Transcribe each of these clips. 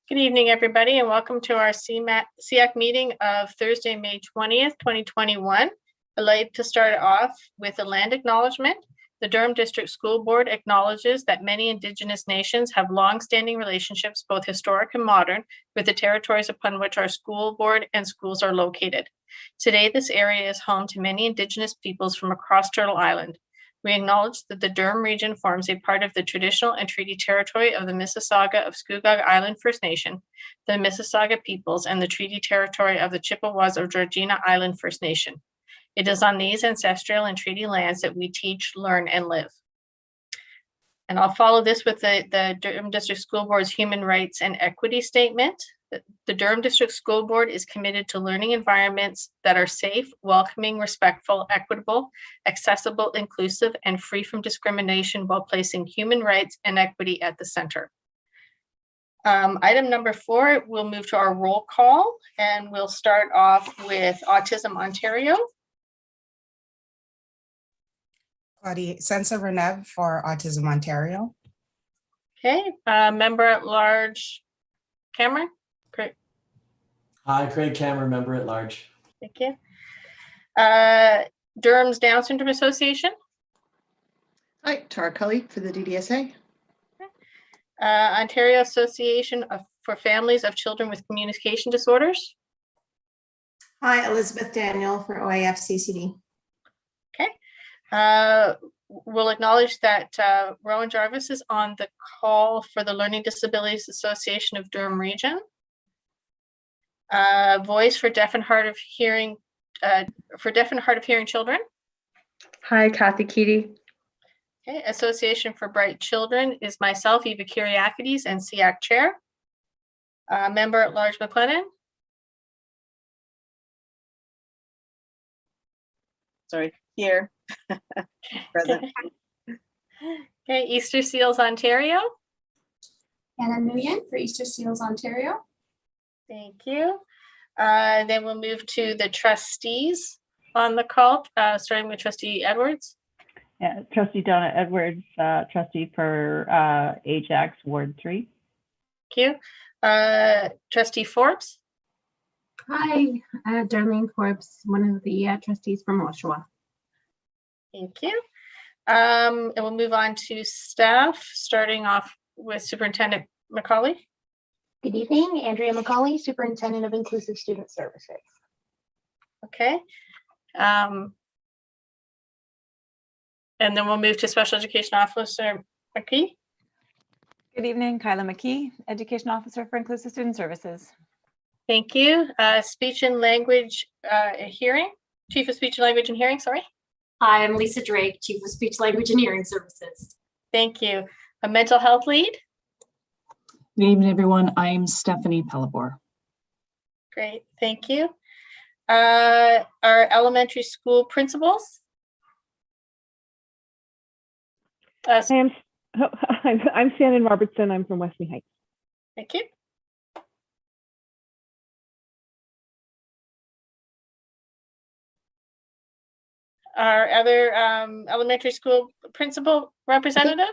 Good evening, everybody, and welcome to our SEAC meeting of Thursday, May 20th, 2021. I'd like to start off with a land acknowledgement. The Durham District School Board acknowledges that many Indigenous nations have long-standing relationships, both historic and modern, with the territories upon which our school board and schools are located. Today, this area is home to many Indigenous peoples from across Turtle Island. We acknowledge that the Durham region forms a part of the traditional and treaty territory of the Mississauga of Scugog Island First Nation, the Mississauga peoples, and the treaty territory of the Chippewas of Georgina Island First Nation. It is on these ancestral and treaty lands that we teach, learn, and live. And I'll follow this with the Durham District School Board's Human Rights and Equity Statement. The Durham District School Board is committed to learning environments that are safe, welcoming, respectful, equitable, accessible, inclusive, and free from discrimination while placing human rights and equity at the center. Item number 4, we'll move to our roll call, and we'll start off with Autism Ontario. Claudia Sensa-Renev for Autism Ontario. Okay, Member at Large Cameron. Great. Hi, Craig Cameron, Member at Large. Thank you. Durham's Down Syndrome Association. Hi, Tara Cully for the DDSA. Ontario Association for Families of Children with Communication Disorders. Hi, Elizabeth Daniel for OAF-CCD. Okay. We'll acknowledge that Rowan Jarvis is on the call for the Learning Disabilities Association of Durham Region. Voice for Deaf and Hard of Hearing Children. Hi, Kathy Keaty. Okay. Association for Bright Children is myself, Eva Kyriakides, and SEAC Chair. Member at Large McLennan. Sorry, here. Present. Okay, Easter Seals Ontario. Anna Nguyen for Easter Seals Ontario. Thank you. Then we'll move to the trustees on the call, starting with Trustee Edwards. Yeah, Trustee Donna Edwards, trustee for Ajax Ward 3. Thank you. Trustee Forbes. Hi, Darlene Forbes, one of the trustees from Oshawa. Thank you. And we'll move on to staff, starting off with Superintendent McCauley. Good evening, Andrea McCauley, Superintendent of Inclusive Student Services. Okay. And then we'll move to Special Education Officer McKee. Good evening, Kyla McKee, Education Officer for Inclusive Student Services. Thank you. Speech and Language Hearing, Chief of Speech and Language and Hearing, sorry. Hi, I'm Lisa Drake, Chief of Speech, Language and Hearing Services. Thank you. A Mental Health Lead. Good evening, everyone. I'm Stephanie Pellebor. Great, thank you. Our elementary school principals. I'm Shannon Robertson. I'm from Westmead Heights. Thank you. Our other elementary school principal representative?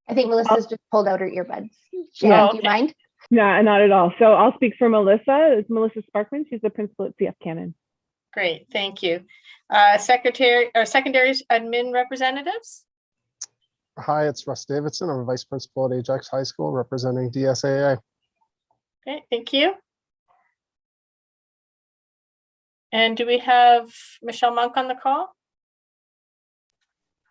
I think Melissa's just pulled out her earbuds. Shannon, do you mind? No, not at all. So I'll speak for Melissa. It's Melissa Sparkman. She's the principal at CF Cannon. Great, thank you. Secondary admin representatives? Hi, it's Russ Davidson. I'm a vice principal at Ajax High School representing DSAA. Okay, thank you. And do we have Michelle Monk on the call?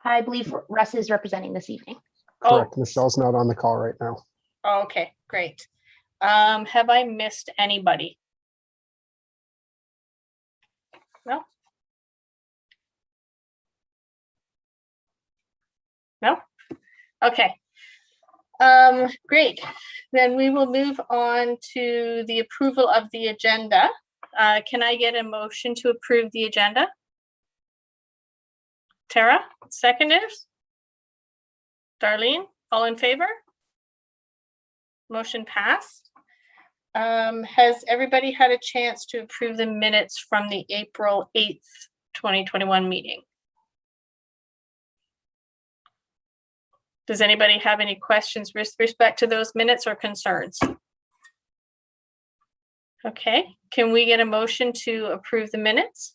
I believe Russ is representing this evening. Correct. Michelle's not on the call right now. Oh, okay, great. Have I missed anybody? No? No? Okay. Great. Then we will move on to the approval of the agenda. Can I get a motion to approve the agenda? Tara, seconders? Darlene, all in favor? Motion passed. Has everybody had a chance to approve the minutes from the April 8th, 2021 meeting? Does anybody have any questions with respect to those minutes or concerns? Okay, can we get a motion to approve the minutes?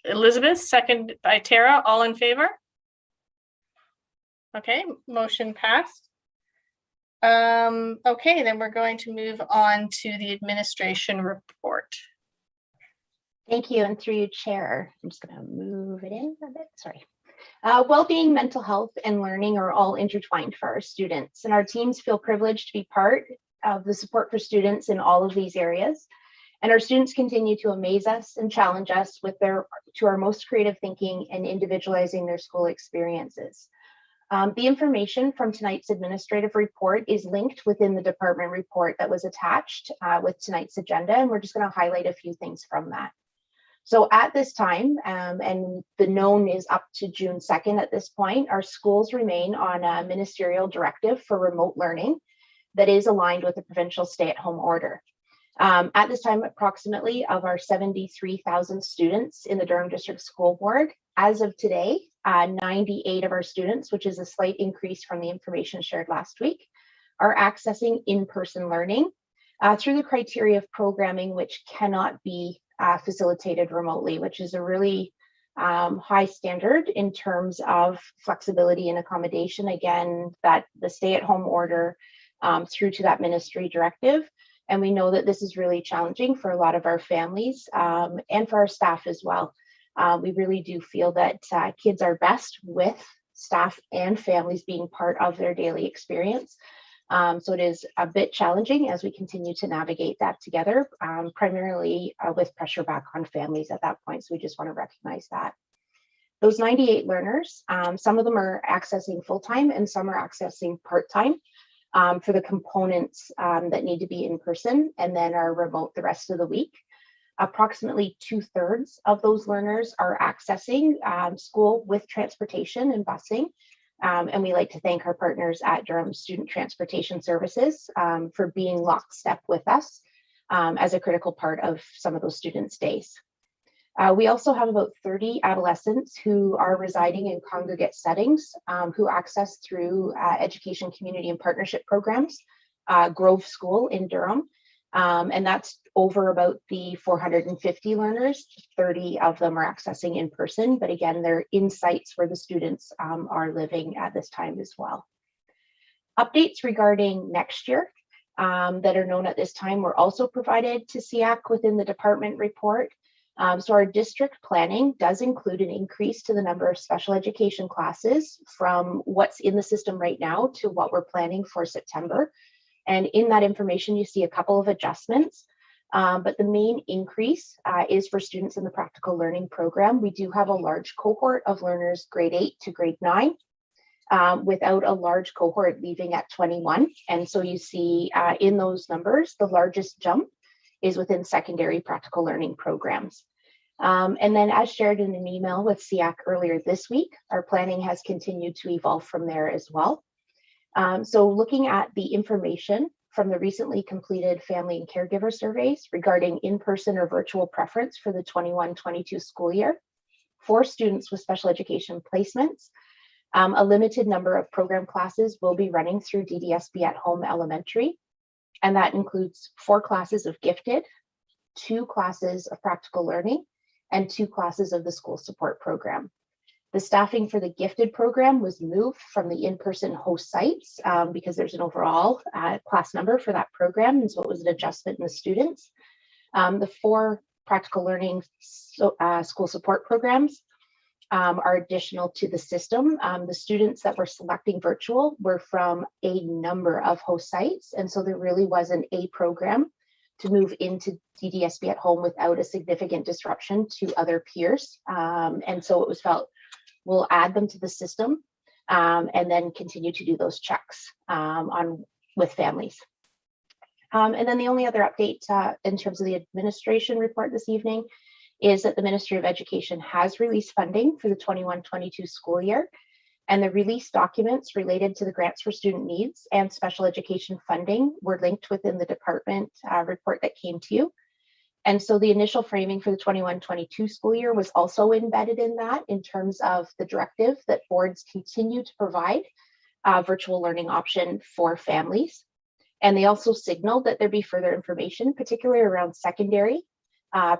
Elizabeth, second by Tara, all in favor? Okay, motion passed. Okay, then we're going to move on to the administration report. Thank you. And through you, Chair, I'm just going to move it in a bit. Sorry. Well-being, mental health, and learning are all intertwined for our students, and our teams feel privileged to be part of the support for students in all of these areas. And our students continue to amaze us and challenge us with to our most creative thinking and individualizing their school experiences. The information from tonight's administrative report is linked within the department report that was attached with tonight's agenda, and we're just going to highlight a few things from that. So at this time, and the known is up to June 2nd at this point, our schools remain on a ministerial directive for remote learning that is aligned with the provincial stay-at-home order. At this time, approximately of our 73,000 students in the Durham District School Board, as of today, 98 of our students, which is a slight increase from the information shared last week, are accessing in-person learning through the criteria of programming which cannot be facilitated remotely, which is a really high standard in terms of flexibility and accommodation. Again, that the stay-at-home order through to that ministry directive. And we know that this is really challenging for a lot of our families and for our staff as well. We really do feel that kids are best with staff and families being part of their daily experience. So it is a bit challenging as we continue to navigate that together, primarily with pressure back on families at that point. So we just want to recognize that. Those 98 learners, some of them are accessing full-time and some are accessing part-time for the components that need to be in person and then are remote the rest of the week. Approximately 2/3 of those learners are accessing school with transportation and busing. And we like to thank our partners at Durham Student Transportation Services for being lockstep with us as a critical part of some of those students' days. We also have about 30 adolescents who are residing in congregate settings who access through education, community, and partnership programs, Grove School in Durham. And that's over about the 450 learners. 30 of them are accessing in person, but again, they're in sites where the students are living at this time as well. Updates regarding next year that are known at this time were also provided to SEAC within the department report. So our district planning does include an increase to the number of special education classes from what's in the system right now to what we're planning for September. And in that information, you see a couple of adjustments, but the main increase is for students in the practical learning program. We do have a large cohort of learners grade 8 to grade 9 without a large cohort leaving at 21. And so you see in those numbers, the largest jump is within secondary practical learning programs. And then as shared in an email with SEAC earlier this week, our planning has continued to evolve from there as well. So looking at the information from the recently completed family and caregiver surveys regarding in-person or virtual preference for the 21-22 school year for students with special education placements, a limited number of program classes will be running through Ddsb at home elementary. And that includes 4 classes of gifted, 2 classes of practical learning, and 2 classes of the school support program. The staffing for the gifted program was moved from the in-person host sites because there's an overall class number for that program, and so it was an adjustment in the students. The 4 practical learning school support programs are additional to the system. The students that were selecting virtual were from a number of host sites, and so there really wasn't a program to move into Ddsb at home without a significant disruption to other peers. And so it was felt, we'll add them to the system and then continue to do those checks with families. And then the only other update in terms of the administration report this evening is that the Ministry of Education has released funding for the 21-22 school year, and the release documents related to the grants for student needs and special education funding were linked within the department report that came to you. And so the initial framing for the 21-22 school year was also embedded in that in terms of the directive that boards continue to provide virtual learning option for families. And they also signaled that there be further information, particularly around secondary,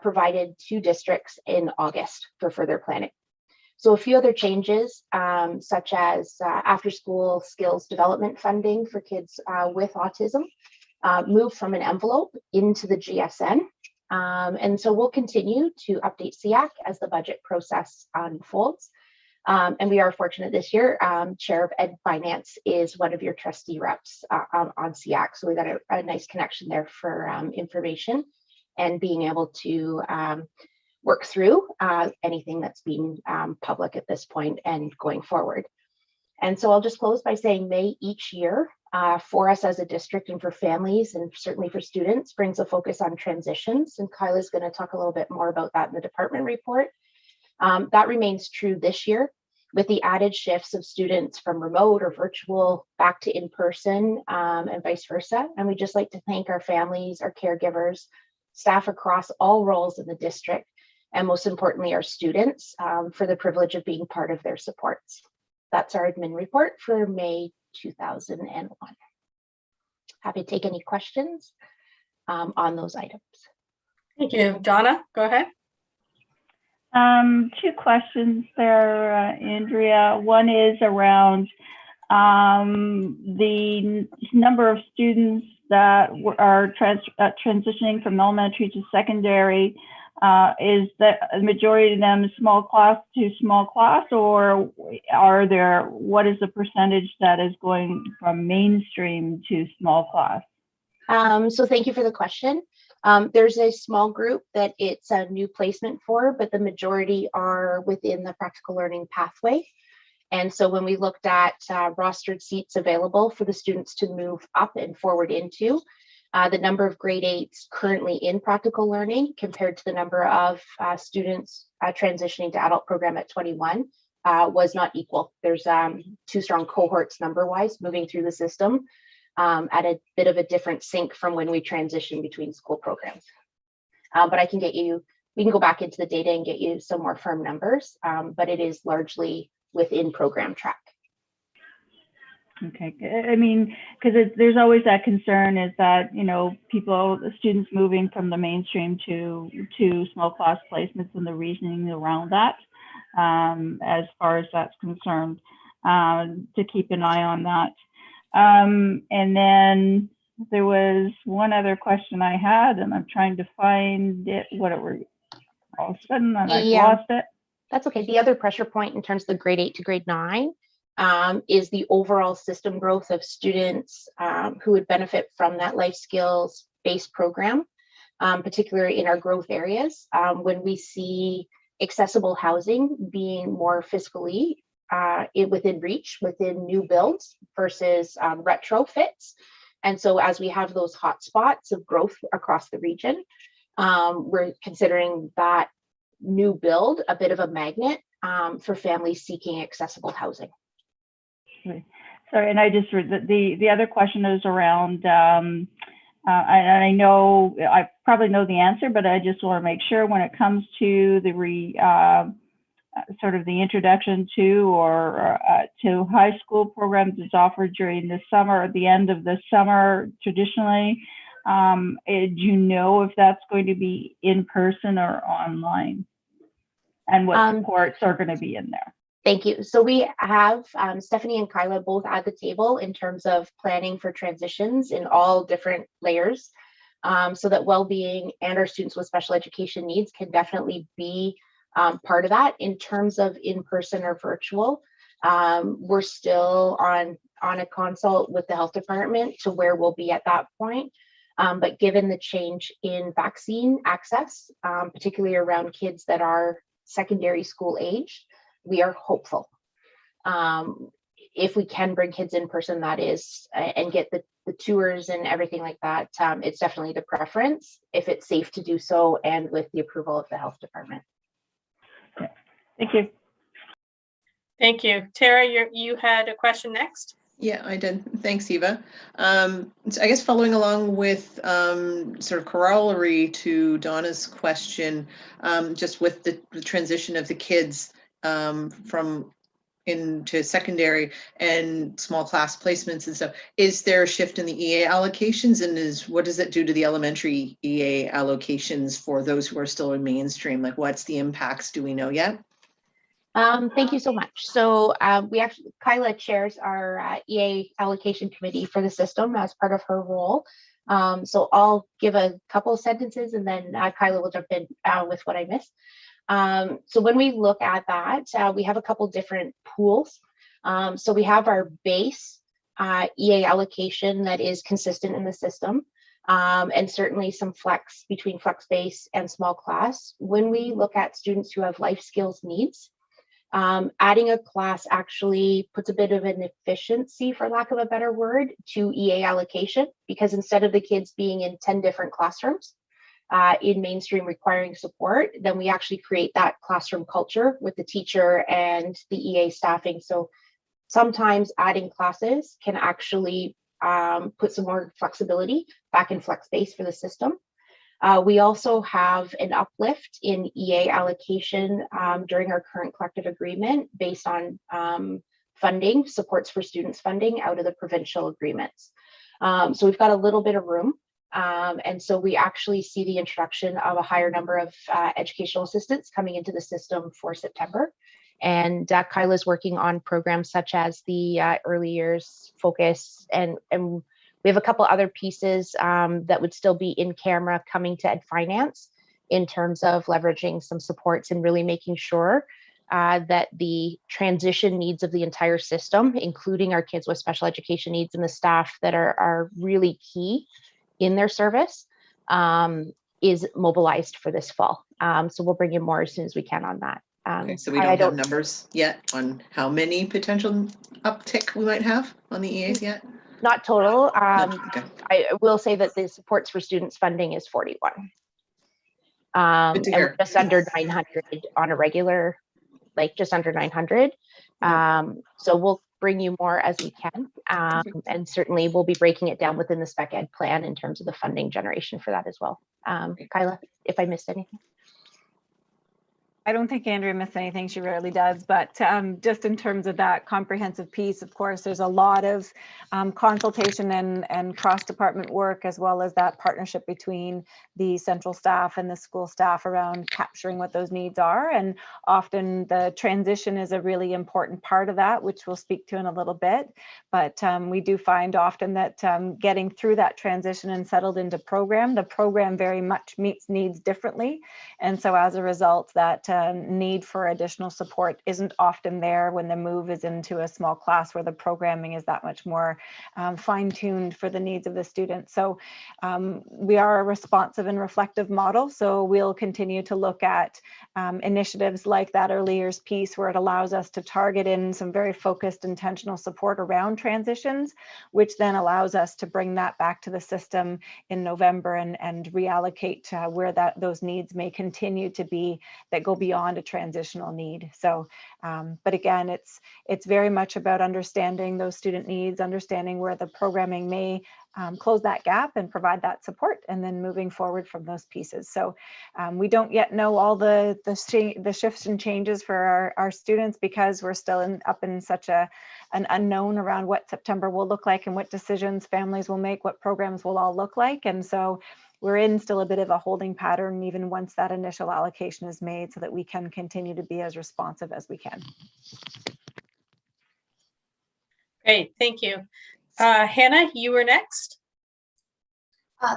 provided to districts in August for further planning. So a few other changes, such as after school skills development funding for kids with autism, moved from an envelope into the GSN. And so we'll continue to update SEAC as the budget process unfolds. And we are fortunate this year, Chair of Ed Finance is one of your trustee reps on SEAC. So we got a nice connection there for information and being able to work through anything that's been public at this point and going forward. And so I'll just close by saying May each year for us as a district and for families and certainly for students brings a focus on transitions. And Kyla's going to talk a little bit more about that in the department report. That remains true this year with the added shifts of students from remote or virtual back to in-person and vice versa. And we'd just like to thank our families, our caregivers, staff across all roles in the district, and most importantly, our students for the privilege of being part of their supports. That's our admin report for May 2001. Happy to take any questions on those items. Thank you. Donna, go ahead. Two questions there, Andrea. One is around the number of students that are transitioning from elementary to secondary. Is the majority of them small class to small class, or are there, what is the percentage that is going from mainstream to small class? So thank you for the question. There's a small group that it's a new placement for, but the majority are within the practical learning pathway. And so when we looked at rostered seats available for the students to move up and forward into, the number of grade 8s currently in practical learning compared to the number of students transitioning to adult program at 21 was not equal. There's two strong cohorts number-wise moving through the system at a bit of a different sync from when we transition between school programs. But I can get you, we can go back into the data and get you some more firm numbers, but it is largely within program track. Okay, I mean, because there's always that concern is that, you know, the students moving from the mainstream to small class placements and the reasoning around that, as far as that's concerned, to keep an eye on that. And then there was one other question I had, and I'm trying to find it, what it were, all of a sudden I've lost it. That's okay. The other pressure point in terms of the grade 8 to grade 9 is the overall system growth of students who would benefit from that life skills based program, particularly in our growth areas. When we see accessible housing being more fiscally within reach, within new builds versus retrofits. And so as we have those hotspots of growth across the region, we're considering that new build a bit of a magnet for families seeking accessible housing. Sorry, and I just the other question is around, and I know I probably know the answer, but I just want to make sure when it comes to the sort of the introduction to or to high school programs that's offered during the summer, at the end of the summer traditionally. Do you know if that's going to be in person or online, and what supports are going to be in there? Thank you. So we have Stephanie and Kyla both at the table in terms of planning for transitions in all different layers, so that well-being and our students with special education needs can definitely be part of that. In terms of in-person or virtual, we're still on a consult with the health department to where we'll be at that point. But given the change in vaccine access, particularly around kids that are secondary school age, we are hopeful. If we can bring kids in person, that is, and get the tours and everything like that, it's definitely the preference if it's safe to do so and with the approval of the health department. Okay. Thank you. Thank you. Tara, you had a question next? Yeah, I did. Thanks, Eva. So I guess following along with sort of corollary to Donna's question, just with the transition of the kids from into secondary and small class placements and stuff, is there a shift in the EA allocations, and what does it do to the elementary EA allocations for those who are still in mainstream? Like, what's the impacts? Do we know yet? Thank you so much. So Kyla chairs our EA allocation committee for the system as part of her role. So I'll give a couple of sentences and then Kyla will jump in with what I missed. So when we look at that, we have a couple different pools. So we have our base EA allocation that is consistent in the system, and certainly some flex between flex base and small class. When we look at students who have life skills needs, adding a class actually puts a bit of an efficiency, for lack of a better word, to EA allocation, because instead of the kids being in 10 different classrooms in mainstream requiring support, then we actually create that classroom culture with the teacher and the EA staffing. So sometimes adding classes can actually put some more flexibility back in flex space for the system. We also have an uplift in EA allocation during our current collective agreement based on funding, supports for students funding out of the provincial agreements. So we've got a little bit of room. And so we actually see the introduction of a higher number of educational assistants coming into the system for September. And Kyla's working on programs such as the early years focus, and we have a couple other pieces that would still be in camera coming to Ed Finance in terms of leveraging some supports and really making sure that the transition needs of the entire system, including our kids with special education needs and the staff that are really key in their service, is mobilized for this fall. So we'll bring you more as soon as we can on that. Okay, so we don't have numbers yet on how many potential uptick we might have on the EAs yet? Not total. Okay. I will say that the supports for students funding is 41. Good to and hear. we're just under 900 on a regular, like just under 900. So we'll bring you more as we can. And certainly we'll be breaking it down within the spec ed plan in terms of the funding generation for that as well. Kyla, if I missed anything. I don't think Andrea missed anything. She rarely does, but just in terms of that comprehensive piece, of course, there's a lot of consultation and cross-department work, as well as that partnership between the central staff and the school staff around capturing what those needs are. And often the transition is a really important part of that, which we'll speak to in a little bit. But we do find often that getting through that transition and settled into program, the program very much meets needs differently. And so as a result, that need for additional support isn't often there when the move is into a small class where the programming is that much more fine-tuned for the needs of the student. So we are a responsive and reflective model. So we'll continue to look at initiatives like that early years piece, where it allows us to target in some very focused, intentional support around transitions, which then allows us to bring that back to the system in November and reallocate where those needs may continue to be that go beyond a transitional need. So, but again, it's very much about understanding those student needs, understanding where the programming may close that gap and provide that support, and then moving forward from those pieces. So we don't yet know all the shifts and changes for our students, because we're still up in such an unknown around what September will look like and what decisions families will make, what programs will all look like. And so we're in still a bit of a holding pattern, even once that initial allocation is made, so that we can continue to be as responsive as we can. Great, thank you. Hannah, you were next.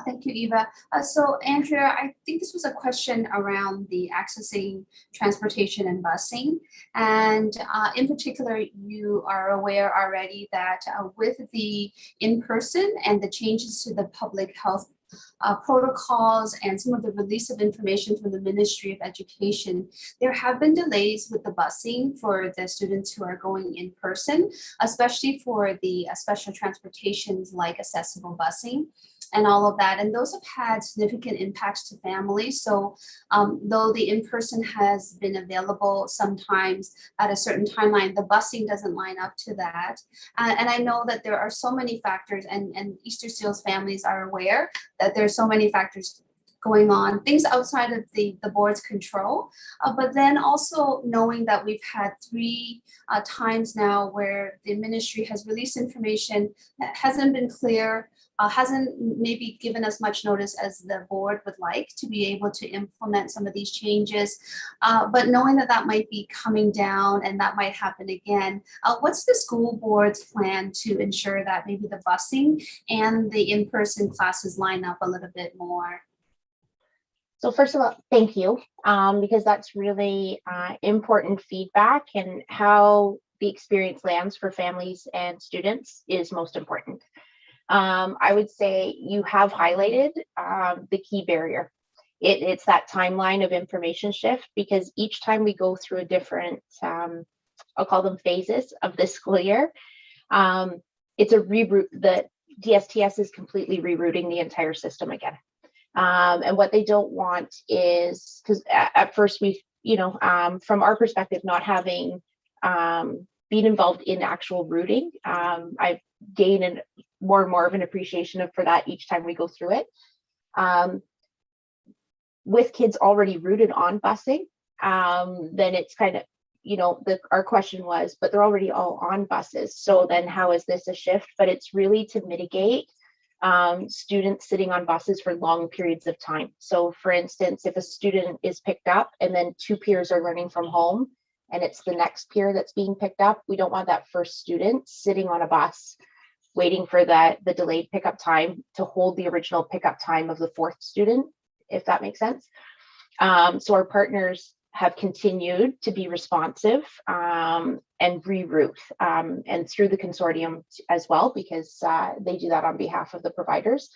Thank you, Eva. So Andrea, I think this was a question around the accessing transportation and busing. And in particular, you are aware already that with the in-person and the changes to the public health protocols and some of the release of information from the Ministry of Education, there have been delays with the busing for the students who are going in person, especially for the special transportations like accessible busing and all of that. And those have had significant impacts to families. So though the in-person has been available sometimes at a certain timeline, the busing doesn't line up to that. And I know that there are so many factors, and Easter Seals families are aware that there's so many factors going on, things outside of the board's control. But then also knowing that we've had 3 times now where the ministry has released information that hasn't been clear, hasn't maybe given us much notice as the board would like to be able to implement some of these changes. But knowing that that might be coming down and that might happen again, what's the school board's plan to ensure that maybe the busing and the in-person classes line up a little bit more? So first of all, thank you, because that's really important feedback, and how the experience lands for families and students is most important. I would say you have highlighted the key barrier. It's that timeline of information shift, because each time we go through a different, I'll call them phases of this school year, it's a reroute. The DSTS is completely rerouting the entire system again. And what they don't want is, because at first we, from our perspective, not having been involved in actual routing, I've gained more and more of an appreciation for that each time we go through it. With kids already routed on busing, then it's kind of, our question was, but they're already all on buses. So then how is this a shift? But it's really to mitigate students sitting on buses for long periods of time. So for instance, if a student is picked up and then 2 peers are learning from home, and it's the next peer that's being picked up, we don't want that first student sitting on a bus waiting for the delayed pickup time to hold the original pickup time of the 4th student, if that makes sense. So our partners have continued to be responsive and reroute, and through the consortium as well, because they do that on behalf of the providers.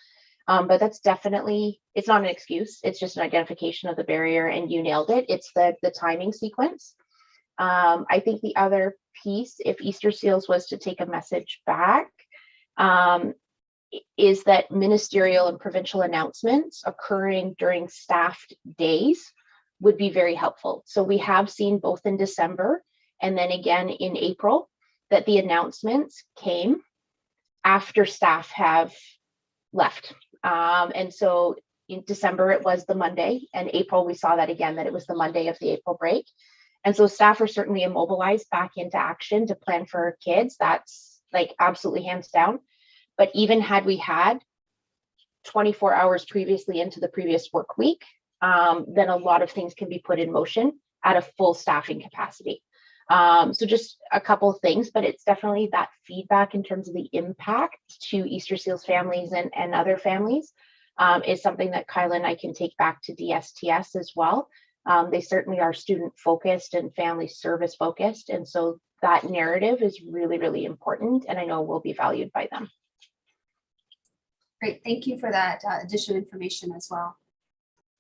But that's definitely, it's not an excuse, it's just an identification of the barrier, and you nailed it. It's the timing sequence. I think the other piece, if Easter Seals was to take a message back, is that ministerial and provincial announcements occurring during staffed days would be very helpful. So we have seen both in December and then again in April that the announcements came after staff have left. And so in December, it was the Monday, and April, we saw that again, that it was the Monday of the April break. And so staff are certainly immobilized back into action to plan for our kids. That's like absolutely hands down. But even had we had 24 hours previously into the previous work week, then a lot of things can be put in motion at a full staffing capacity. So just a couple of things, but it's definitely that feedback in terms of the impact to Easter Seals families and other families is something that Kyla and I can take back to DSTS as well. They certainly are student focused and family service focused. And so that narrative is really, really important, and I know will be valued by them. Great, thank you for that additional information as well.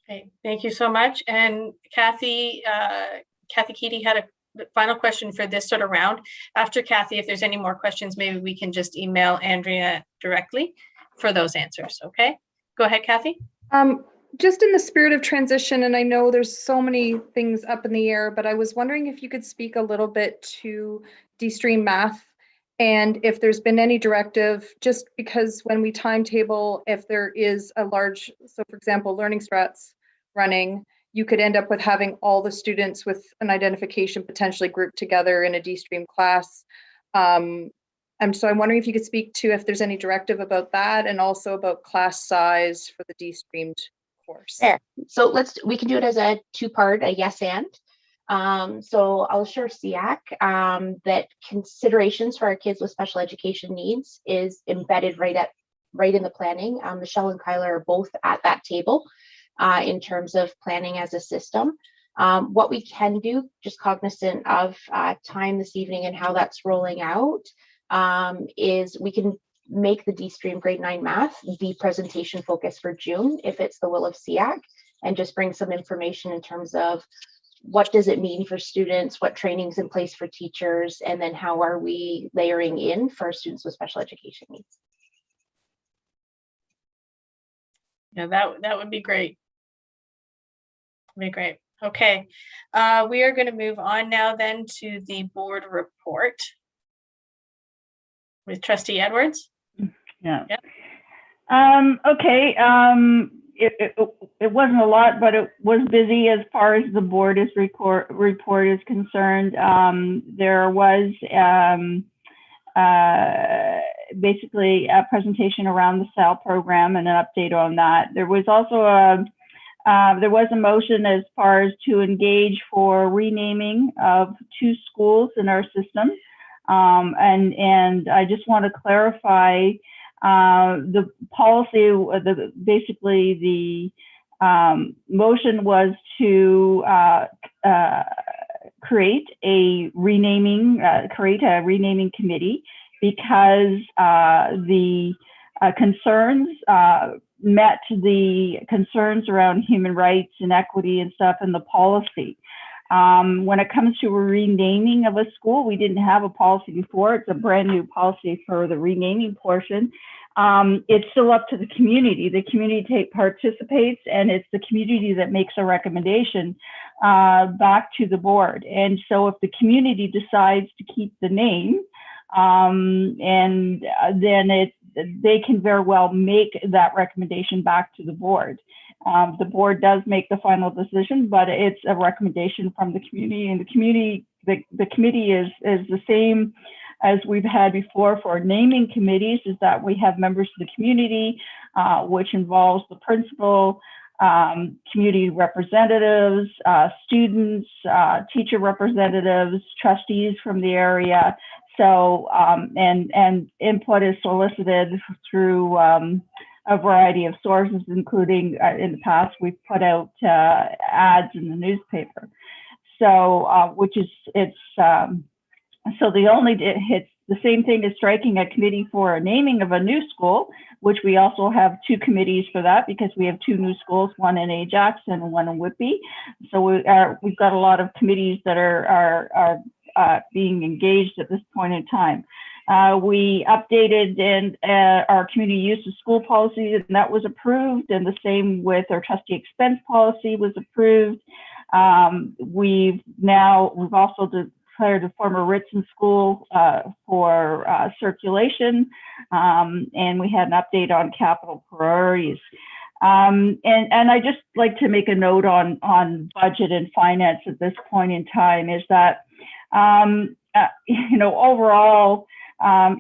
Okay, thank you so much. And Kathy Keaty had a final question for this sort of round. After Kathy, if there's any more questions, maybe we can just email Andrea directly for those answers. Okay, go ahead, Kathy. Just in the spirit of transition, and I know there's so many things up in the air, but I was wondering if you could speak a little bit to D-Stream Math, and if there's been any directive, just because when we timetable, if there is a large, so for example, learning strats running, you could end up with having all the students with an identification potentially grouped together in a D-Stream class. And so I'm wondering if you could speak to if there's any directive about that, and also about class size for the D-Streamed course. Yeah. So we can do it as a 2-part, a yes and. So I'll assure SEAC that considerations for our kids with special education needs is embedded right in the planning. Michelle and Kyla are both at that table in terms of planning as a system. What we can do, just cognizant of time this evening and how that's rolling out, is we can make the D-Stream grade 9 math the presentation focus for June, if it's the will of SEAC, and just bring some information in terms of what does it mean for students, what training's in place for teachers, and then how are we layering in for students with special education needs. Yeah, that would be great. Be great. Okay, we are going to move on now then to the board report with Trustee Edwards. Yeah. Yep. Okay. it wasn't a lot, but it was busy as far as the board report is concerned. There was basically a presentation around the SAL program and an update on that. There was also a motion as far as to engage for renaming of 2 schools in our system. And I just want to clarify the policy, basically the motion was to create a renaming committee because the concerns met the concerns around human rights and equity and stuff in the policy. When it comes to a renaming of a school, we didn't have a policy before. It's a brand new policy for the renaming portion. It's still up to the community. The community participates, and it's the community that makes a recommendation back to the board. And so if the community decides to keep the name, then they can very well make that recommendation back to the board. The board does make the final decision, but it's a recommendation from the community, and the committee is the same as we've had before for naming committees, is that we have members of the community, which involves the principal, community representatives, students, teacher representatives, trustees from the area. So, and input is solicited through a variety of sources, including in the past, we've put out ads in the newspaper. So, so it's the same thing as striking a committee for a naming of a new school, which we also have 2 committees for that because we have 2 new schools, one in Ajax and one in Whitby. So we've got a lot of committees that are being engaged at this point in time. We updated our community use of school policy, and that was approved, and the same with our trustee expense policy was approved. We've also declared a former Ritson school for circulation, and we had an update on capital priorities. And I just like to make a note on budget and finance at this point in time is that, overall,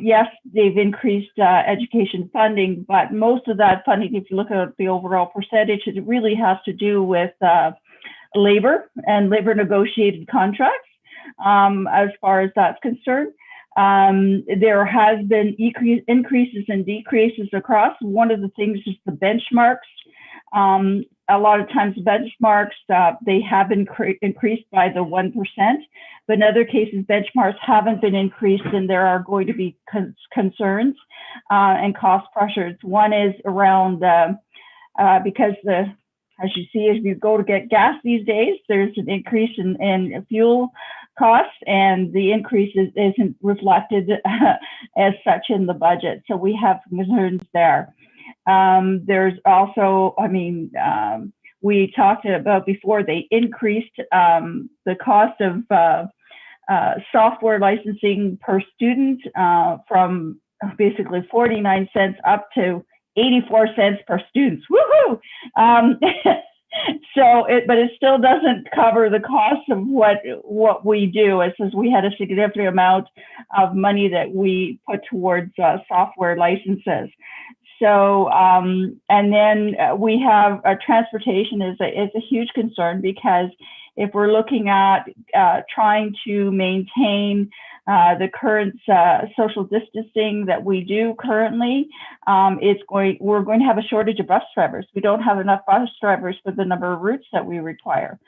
yes, they've increased education funding, but most of that funding, if you look at the overall percentage, it really has to do with labor and labor negotiated contracts. As far as that's concerned, there has been increases and decreases across. One of the things is the benchmarks. A lot of times benchmarks, they have been increased by the 1%, but in other cases, benchmarks haven't been increased, and there are going to be concerns and cost pressures. One is around, because as you see, as you go to get gas these days, there's an increase in fuel costs, and the increase isn't reflected as such in the budget. So we have concerns there. There's also, we talked about before, they increased the cost of software licensing per student from basically 49 cents up to 84 cents per student. Woohoo! But it still doesn't cover the cost of what we do. It says we had a significant amount of money that we put towards software licenses. So, and then we have transportation is a huge concern, because if we're looking at trying to maintain the current social distancing that we do currently, we're going to have a shortage of bus drivers. We don't have enough bus drivers for the number of routes that we require.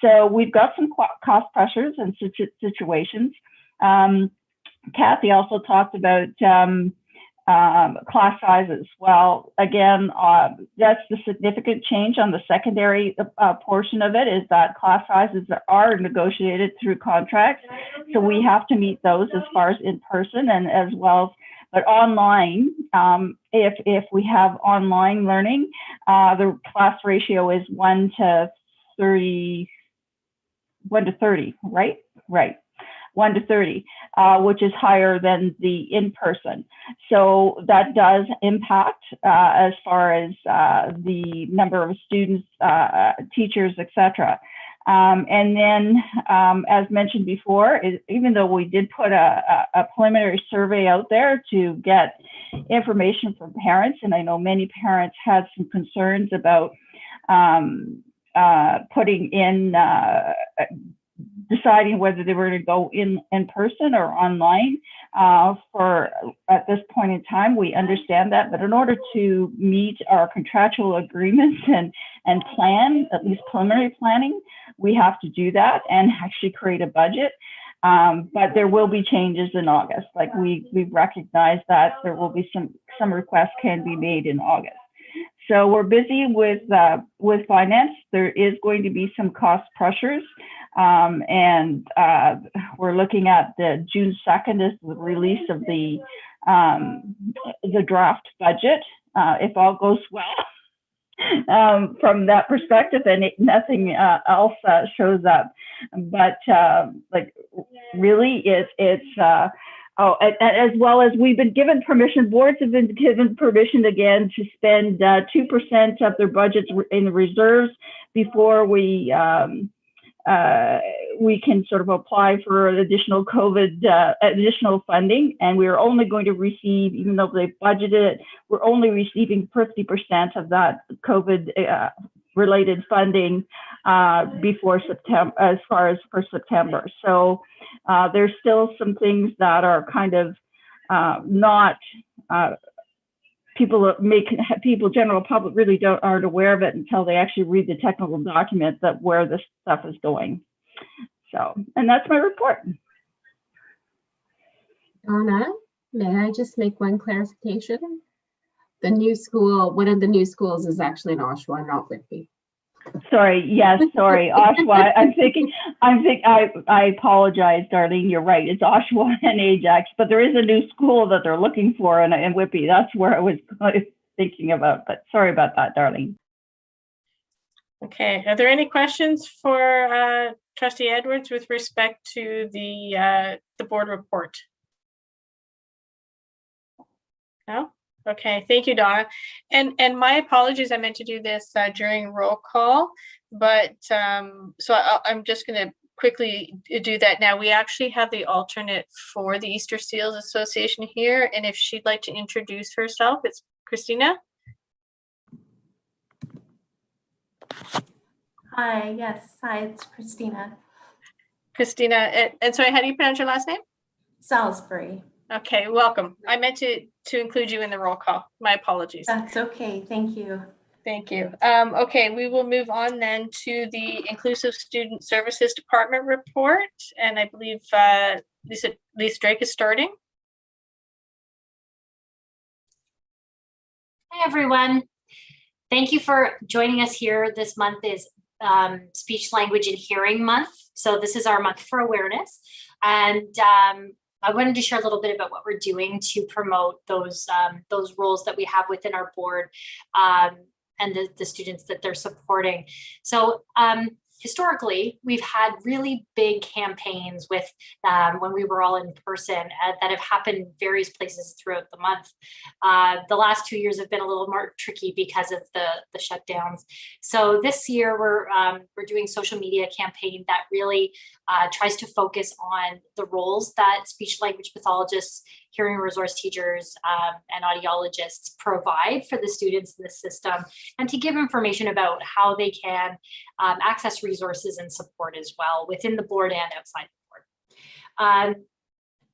So we've got some cost pressures and situations. Kathy also talked about class sizes. Well, again, that's the significant change on the secondary portion of it, is that class sizes are negotiated through contracts. So we have to meet those as far as in person and as well. But online, if we have online learning, the class ratio is 1 to 30, right? Right. 1 to 30, which is higher than the in-person. So that does impact as far as the number of students, teachers, etc. And then, as mentioned before, even though we did put a preliminary survey out there to get information from parents, and I know many parents had some concerns about putting in, deciding whether they were to go in person or online. For at this point in time, we understand that, but in order to meet our contractual agreements and plan, at least preliminary planning, we have to do that and actually create a budget. But there will be changes in August. Like we recognize that there will be some requests can be made in August. So we're busy with finance. There is going to be some cost pressures. And we're looking at the June 2nd is the release of the draft budget, if all goes well. From that perspective, and nothing else shows up. But like really, it's as well as we've been given permission. Boards have been given permission again to spend 2% of their budgets in reserves before we can sort of apply for additional COVID, additional funding. And we're only going to receive, even though they budgeted it, we're only receiving 50% of that COVID related funding before September, as far as for September. So there's still some things that are kind of not, people, general public really aren't aware of it until they actually read the technical document that where this stuff is going. So, and that's my report. Donna, may I just make one clarification? The new school, one of the new schools is actually in Oshawa, not Whitby. Sorry, yes, sorry, Oshawa. I apologize, Darlene, you're right. It's Oshawa and Ajax, but there is a new school that they're looking for in Whitby. That's where I was thinking about, but sorry about that, Darlene. Okay, are there any questions for Trustee Edwards with respect to the board report? No? Okay, thank you, Donna. And my apologies, I meant to do this during roll call, but so I'm just going to quickly do that now. We actually have the alternate for the Easter Seals Association here, and if she'd like to introduce herself, it's Christina. Hi, yes, hi, it's Christina. Christina, and sorry, how do you pronounce your last name? Salisbury. Okay, welcome. I meant to include you in the roll call. My apologies. That's okay, thank you. Thank you. Okay, we will move on then to the Inclusive Student Services Department report, and I believe Lisa Drake is starting. Hi, everyone. Thank you for joining us here. This month is Speech, Language, and Hearing Month. So this is our month for awareness. And I wanted to share a little bit about what we're doing to promote those roles that we have within our board and the students that they're supporting. So historically, we've had really big campaigns with when we were all in person that have happened in various places throughout the month. The last 2 years have been a little more tricky because of the shutdowns. So this year we're doing social media campaign that really tries to focus on the roles that speech language pathologists, hearing resource teachers, and audiologists provide for the students in the system, and to give information about how they can access resources and support as well within the board and outside the board.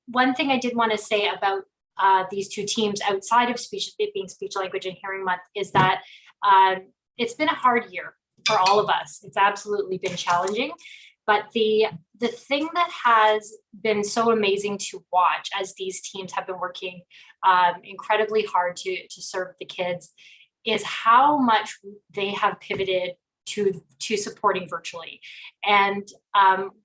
One thing I did want to say about these two teams outside of speech, it being Speech, Language, and Hearing Month, is that it's been a hard year for all of us. It's absolutely been challenging. But the thing that has been so amazing to watch as these teams have been working incredibly hard to serve the kids is how much they have pivoted to supporting virtually. And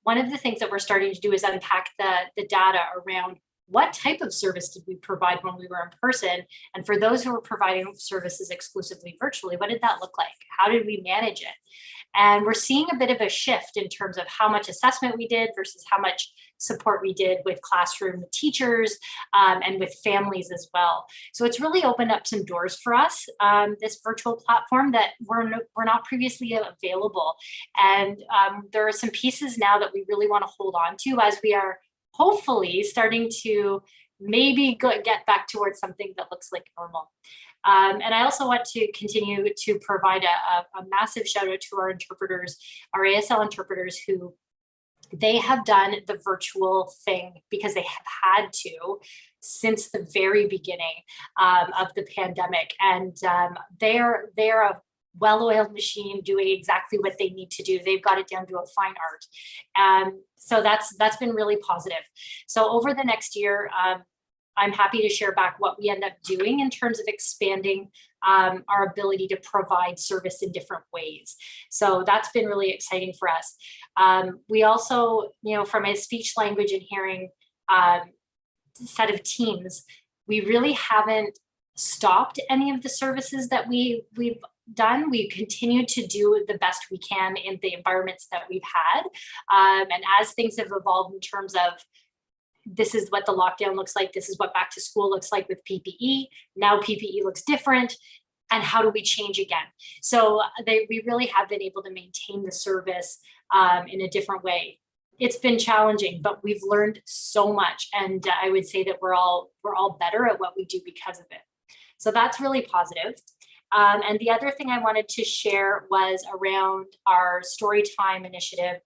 one of the things that we're starting to do is unpack the data around what type of service did we provide when we were in person? And for those who were providing services exclusively virtually, what did that look like? How did we manage it? And we're seeing a bit of a shift in terms of how much assessment we did versus how much support we did with classroom teachers and with families as well. So it's really opened up some doors for us, this virtual platform that were not previously available. And there are some pieces now that we really want to hold on to as we are hopefully starting to maybe get back towards something that looks like normal. And I also want to continue to provide a massive shout out to our interpreters, our ASL interpreters, who they have done the virtual thing because they have had to since the very beginning of the pandemic. And they're a well-oiled machine doing exactly what they need to do. They've got it down to a fine art. So that's been really positive. So over the next year, I'm happy to share back what we end up doing in terms of expanding our ability to provide service in different ways. So that's been really exciting for us. We also, from a speech, language, and hearing set of teams, we really haven't stopped any of the services that we've done. We continue to do the best we can in the environments that we've had. And as things have evolved in terms of this is what the lockdown looks like, this is what back to school looks like with PPE, now PPE looks different, and how do we change again? So we really have been able to maintain the service in a different way. It's been challenging, but we've learned so much. And I would say that we're all better at what we do because of it. So that's really positive. And the other thing I wanted to share was around our Storytime initiative.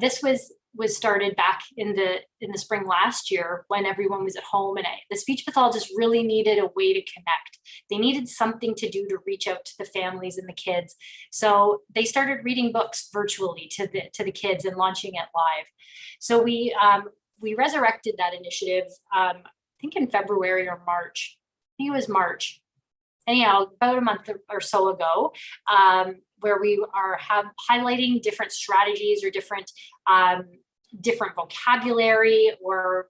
This was started back in the spring last year when everyone was at home, and the speech pathologists really needed a way to connect. They needed something to do to reach out to the families and the kids. So they started reading books virtually to the kids and launching it live. So we resurrected that initiative, I think in February or March. I think it was March. Anyhow, about a month or so ago, where we are highlighting different strategies or different vocabulary or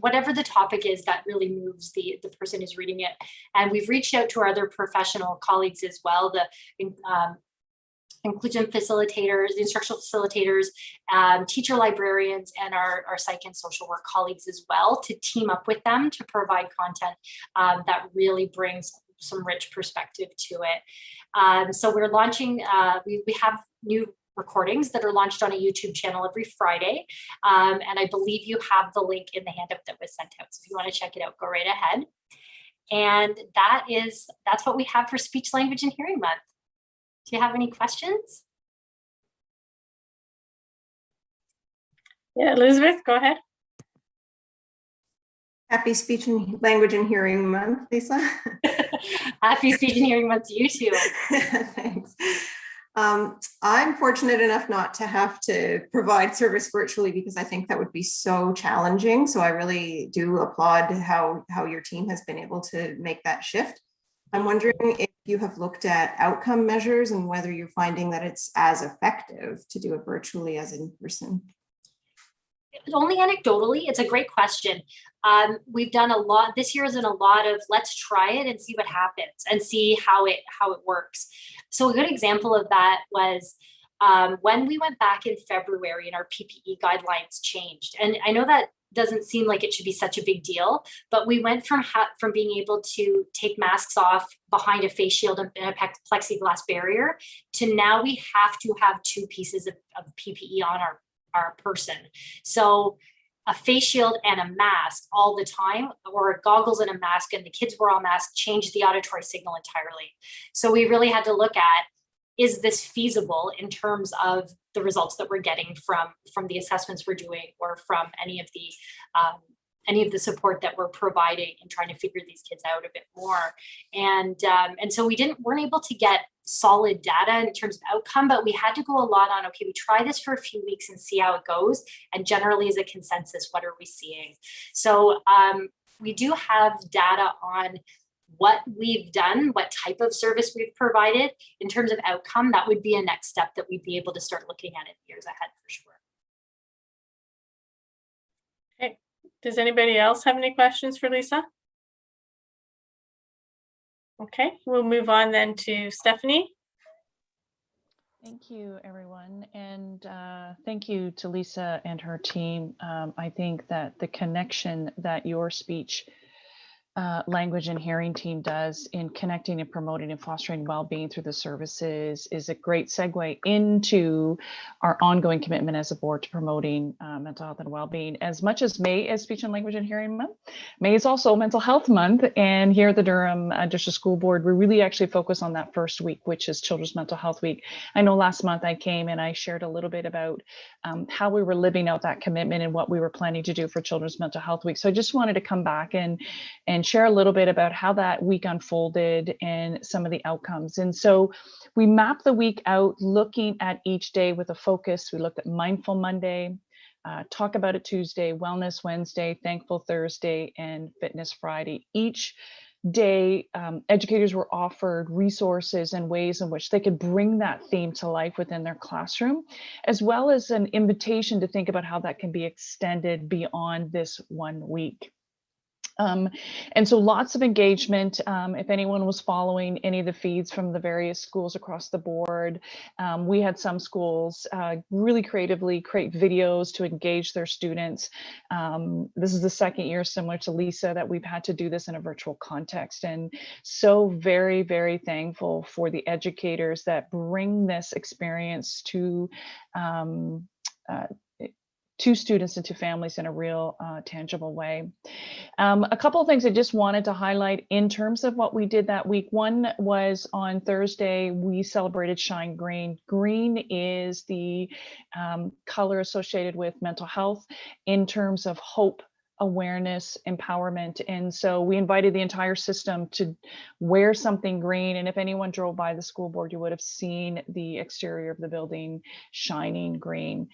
whatever the topic is that really moves the person who's reading it. And we've reached out to our other professional colleagues as well, the inclusion facilitators, the instructional facilitators, teacher librarians, and our psych and social work colleagues as well, to team up with them to provide content that really brings some rich perspective to it. So we're launching, we have new recordings that are launched on a YouTube channel every Friday. And I believe you have the link in the handout that was sent out. So if you want to check it out, go right ahead. And that's what we have for Speech, Language, and Hearing Month. Do you have any questions? Yeah, Elizabeth, go ahead. Happy Speech and Language and Hearing Month, Lisa. Happy Speech and Hearing Month to you too. Thanks. I'm fortunate enough not to have to provide service virtually because I think that would be so challenging. So I really do applaud how your team has been able to make that shift. I'm wondering if you have looked at outcome measures and whether you're finding that it's as effective to do it virtually as in person. Only anecdotally, it's a great question. We've done a lot, this year is in a lot of let's try it and see what happens and see how it works. So a good example of that was when we went back in February and our PPE guidelines changed. And I know that doesn't seem like it should be such a big deal, but we went from being able to take masks off behind a face shield and a plexiglass barrier to now we have to have 2 pieces of PPE on our person. So a face shield and a mask all the time, or goggles and a mask, and the kids were all masked, changed the auditory signal entirely. So we really had to look at, is this feasible in terms of the results that we're getting from the assessments we're doing, or from any of the support that we're providing and trying to figure these kids out a bit more. And so we weren't able to get solid data in terms of outcome, but we had to go a lot on, okay, we try this for a few weeks and see how it goes. And generally as a consensus, what are we seeing? So we do have data on what we've done, what type of service we've provided in terms of outcome. That would be a next step that we'd be able to start looking at in years ahead for sure. Okay, Does anybody else have any questions for Lisa? Okay, we'll move on then to Stephanie. Thank you, everyone. And thank you to Lisa and her team. I think that the connection that your speech language and hearing team does in connecting and promoting and fostering well-being through the services is a great segue into our ongoing commitment as a board to promoting mental health and well-being. As much as May is Speech and Language and Hearing Month, May is also Mental Health Month. And here at the Durham District School Board, we really actually focus on that first week, which is Children's Mental Health Week. I know last month I came and I shared a little bit about how we were living out that commitment and what we were planning to do for Children's Mental Health Week. So I just wanted to come back and share a little bit about how that week unfolded and some of the outcomes. And so we mapped the week out looking at each day with a focus. We looked at Mindful Monday, Talk About It Tuesday, Wellness Wednesday, Thankful Thursday, and Fitness Friday. Each day, educators were offered resources and ways in which they could bring that theme to life within their classroom, as well as an invitation to think about how that can be extended beyond this 1 week. And so lots of engagement. If anyone was following any of the feeds from the various schools across the board, we had some schools really creatively create videos to engage their students. This is the second year, similar to Lisa, that we've had to do this in a virtual context. And so very, very thankful for the educators that bring this experience to students and to families in a real tangible way. A couple of things I just wanted to highlight in terms of what we did that week. One was on Thursday, we celebrated Shine Green. Green is the color associated with mental health in terms of hope, awareness, empowerment. And so we invited the entire system to wear something green. And if anyone drove by the school board, you would have seen the exterior of the building shining green.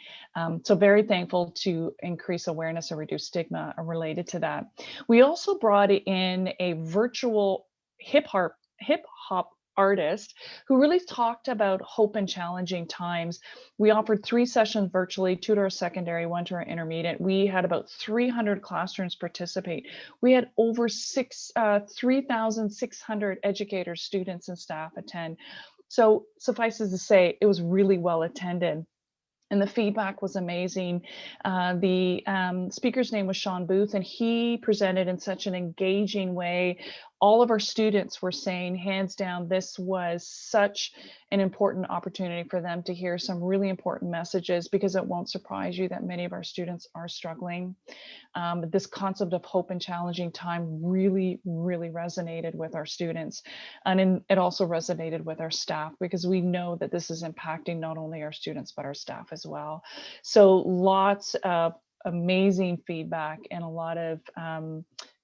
So very thankful to increase awareness and reduce stigma related to that. We also brought in a virtual hip hop artist who really talked about hope in challenging times. We offered 3 sessions virtually, 2 to our secondary, 1 to our intermediate. We had about 300 classrooms participate. We had over 3,600 educators, students, and staff attend. So suffices to say, it was really well attended. And the feedback was amazing. The speaker's name was Sean Booth, and he presented in such an engaging way. All of our students were saying, hands down, this was such an important opportunity for them to hear some really important messages, because it won't surprise you that many of our students are struggling. This concept of hope in challenging time really, really resonated with our students. And it also resonated with our staff, because we know that this is impacting not only our students, but our staff as well. So lots of amazing feedback and a lot of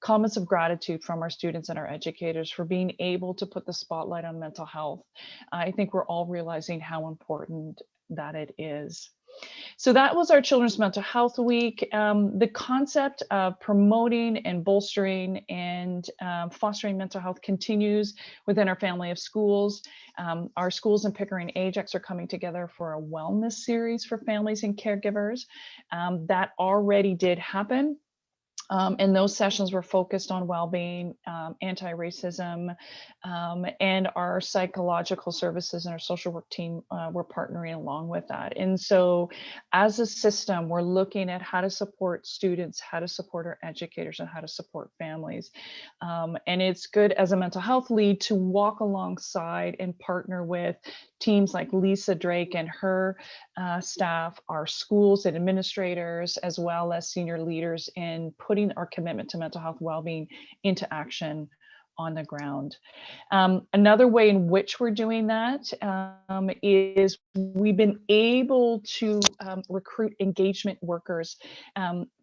comments of gratitude from our students and our educators for being able to put the spotlight on mental health. I think we're all realizing how important that it is. So that was our Children's Mental Health Week. The concept of promoting and bolstering and fostering mental health continues within our family of schools. Our schools in Pickering Ajax are coming together for a wellness series for families and caregivers. That already did happen. And those sessions were focused on well-being, anti-racism, and our psychological services and our social work team were partnering along with that. And so as a system, we're looking at how to support students, how to support our educators, and how to support families. And it's good as a mental health lead to walk alongside and partner with teams like Lisa Drake and her staff, our schools and administrators, as well as senior leaders in putting our commitment to mental health well-being into action on the ground. Another way in which we're doing that is we've been able to recruit engagement workers,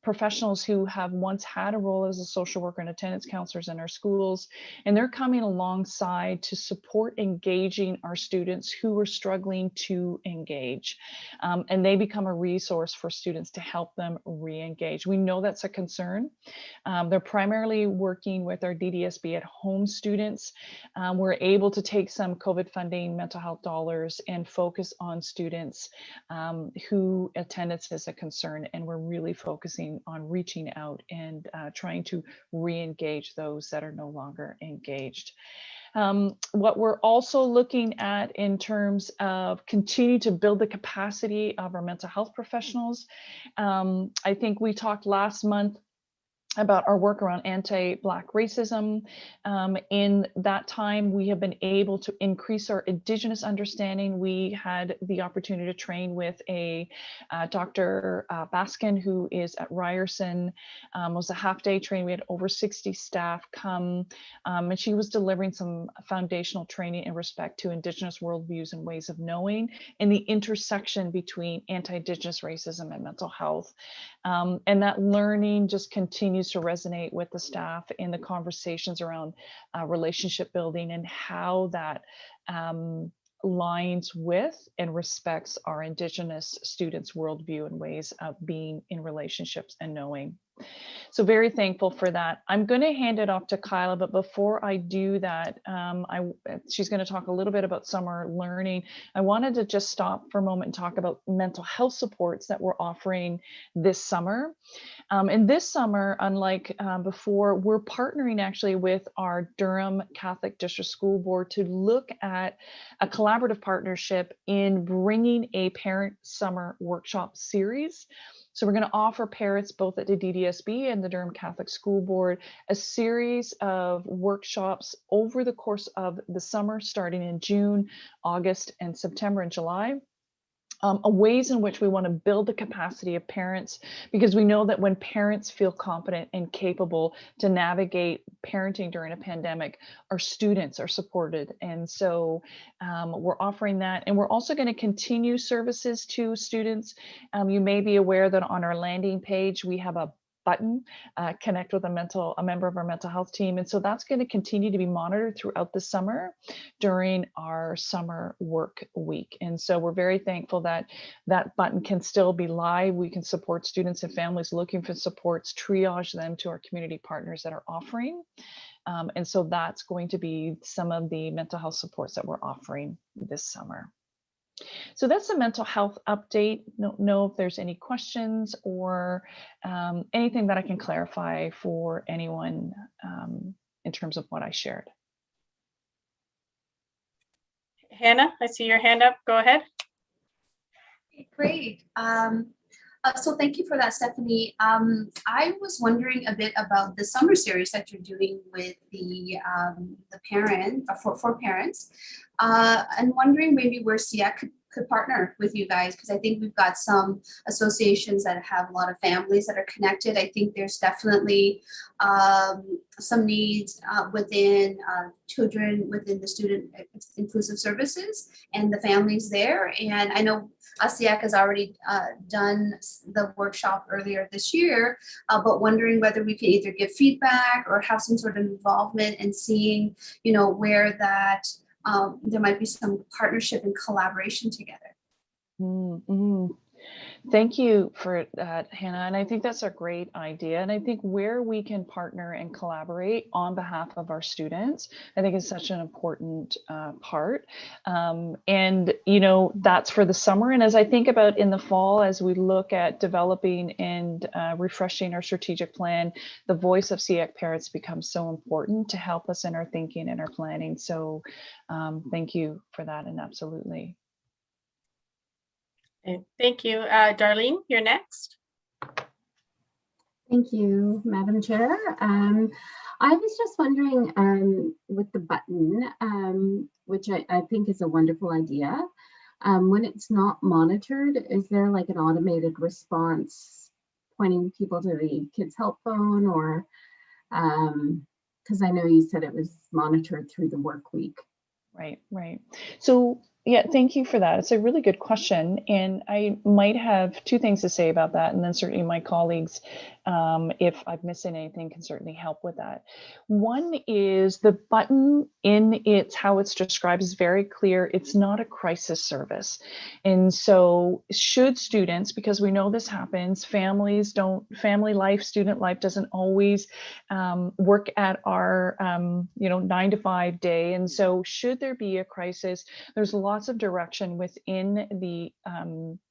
professionals who have once had a role as a social worker and attendance counselors in our schools, and they're coming alongside to support engaging our students who are struggling to engage. And they become a resource for students to help them re-engage. We know that's a concern. They're primarily working with our Ddsb at home home students, we're able to take some COVID funding mental health dollars and focus on students who attendance is a concern. And we're really focusing on reaching out and trying to re-engage those that are no longer engaged. What we're also looking at in terms of continue to build the capacity of our mental health professionals. I think we talked last month about our work around anti-Black racism. In that time, we have been able to increase our Indigenous understanding. We had the opportunity to train with a Dr. Baskin, who is at Ryerson. Was a half-day training. We had over 60 staff come, and she was delivering some foundational training in respect to Indigenous worldviews and ways of knowing, and the intersection between anti-Indigenous racism and mental health. And that learning just continues to resonate with the staff in the conversations around relationship building and how that aligns with and respects our Indigenous students' worldview and ways of being in relationships and knowing. So very thankful for that. I'm going to hand it off to Kyla, but before I do that, she's going to talk a little bit about summer learning. I wanted to just stop for a moment and talk about mental health supports that we're offering this summer. And this summer, unlike before, we're partnering actually with our Durham Catholic District School Board to look at a collaborative partnership in bringing a parent summer workshop series. So we're going to offer parents both at the Ddsb and the Durham Catholic School Board a series of workshops over the course of the summer, starting in June, August, and September and July. Ways in which we want to build the capacity of parents, because we know that when parents feel competent and capable to navigate parenting during a pandemic, our students are supported. And so we're offering that. And we're also going to continue services to students. You may be aware that on our landing page, we have a button, connect with a member of our mental health team. And so that's going to continue to be monitored throughout the summer during our summer work week. And so we're very thankful that that button can still be live. We can support students and families looking for supports, triage them to our community partners that are offering. And so that's going to be some of the mental health supports that we're offering this summer. So that's a mental health update. Don't know if there's any questions or anything that I can clarify for anyone in terms of what I shared. Hannah, I see your hand up. Go ahead. Great. So thank you for that, Stephanie. I was wondering a bit about the summer series that you're doing with the parent for parents, and wondering maybe where SEAC could partner with you guys, because I think we've got some associations that have a lot of families that are connected. I think there's definitely some needs within children within the student inclusive services and the families there. And I know SEAC has already done the workshop earlier this year, but wondering whether we could either give feedback or have some sort of involvement in seeing, you know, where that there might be some partnership and collaboration together. Mm-hmm. Thank you for that, Hannah. And I think that's a great idea. And I think where we can partner and collaborate on behalf of our students, I think is such an important part. And, you know, that's for the summer. And as I think about in the fall, as we look at developing and refreshing our strategic plan, the voice of SEAC parents becomes so important to help us in our thinking and our planning. So thank you for that. And absolutely. Thank you. Darlene, you're next. Thank you, Madam Chair. I was just wondering with the button, which I think is a wonderful idea, when it's not monitored, is there like an automated response pointing people to the kids' help phone, or because I know you said it was monitored through the work week. Right, right. So Yeah, thank you for that. It's a really good question. And I might have two things to say about that. And then certainly my colleagues, if I've missed anything, can certainly help with that. One is the button in its, how it's described is very clear. It's not a crisis service. And so should students, because we know this happens, family life, student life doesn't always work at our 9 to 5 day. And so should there be a crisis, there's lots of direction within the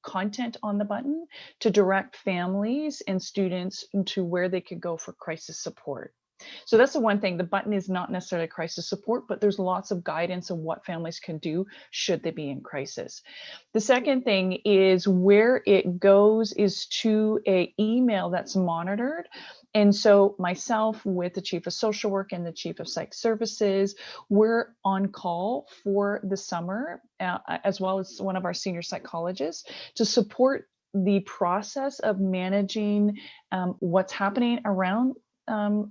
content on the button to direct families and students to where they could go for crisis support. So that's the one thing. The button is not necessarily crisis support, but there's lots of guidance on what families can do should they be in crisis. The second thing is where it goes is to an email that's monitored. And so myself with the Chief of Social Work and the Chief of Psych Services, we're on call for the summer, as well as one of our senior psychologists to support the process of managing what's happening around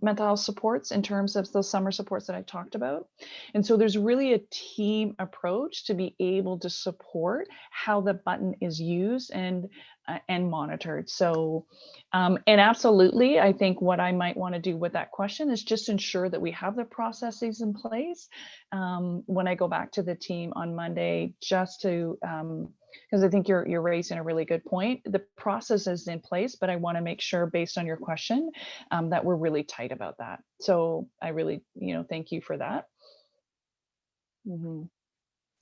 mental health supports in terms of those summer supports that I talked about. And so there's really a team approach to be able to support how the button is used and monitored. So, and absolutely, I think what I might want to do with that question is just ensure that we have the processes in place when I go back to the team on Monday, just to, because I think you're raising a really good point. The process is in place, but I want to make sure, based on your question, that we're really tight about that. So I really, thank you for that.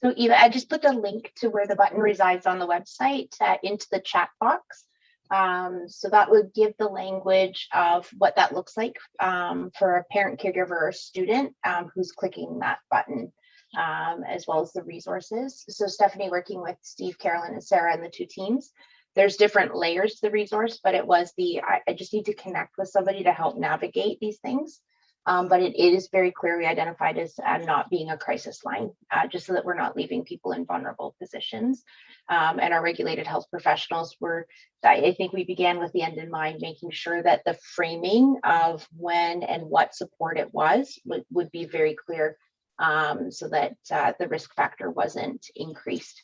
So Eva, I just put the link to where the button resides on the website into the chat box. So that would give the language of what that looks like for a parent, caregiver, or student who's clicking that button, as well as the resources. So Stephanie, working with Steve, Carolyn, and Sarah and the two teams, there's different layers to the resource, but it was I just need to connect with somebody to help navigate these things. But it is very clearly identified as not being a crisis line, just so that we're not leaving people in vulnerable positions. And our regulated health professionals I think we began with the end in mind, making sure that the framing of when and what support it was would be very clear, so that the risk factor wasn't increased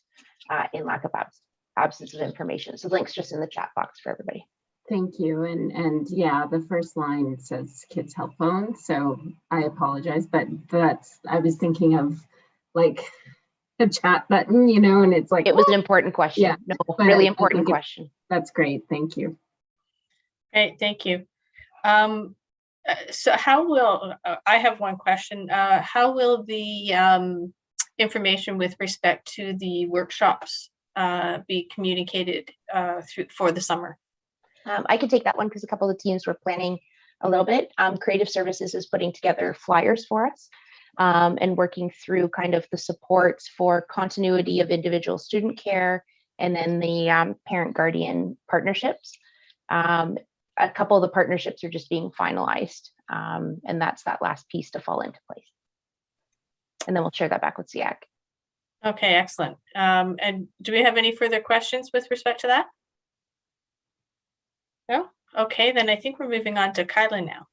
in lack of absence of information. So the link's just in the chat box for everybody. Thank you. And yeah, the first line says kids' help phone. So I apologize, but I was thinking of like a chat button, and it's like, it was an important question. Yeah, no, really important question. That's great. Thank you. Great, thank you. So how will, I have one question. How will the information with respect to the workshops be communicated for the summer? I could take that one because a couple of the teams were planning a little bit. Creative Services is putting together flyers for us and working through kind of the supports for continuity of individual student care, and then the parent-guardian partnerships. A couple of the partnerships are just being finalized, and that's that last piece to fall into place. And then we'll share that back with SEAC. Okay, excellent. And do we have any further questions with respect to that? No? Okay, then I think we're moving on to Kyla now.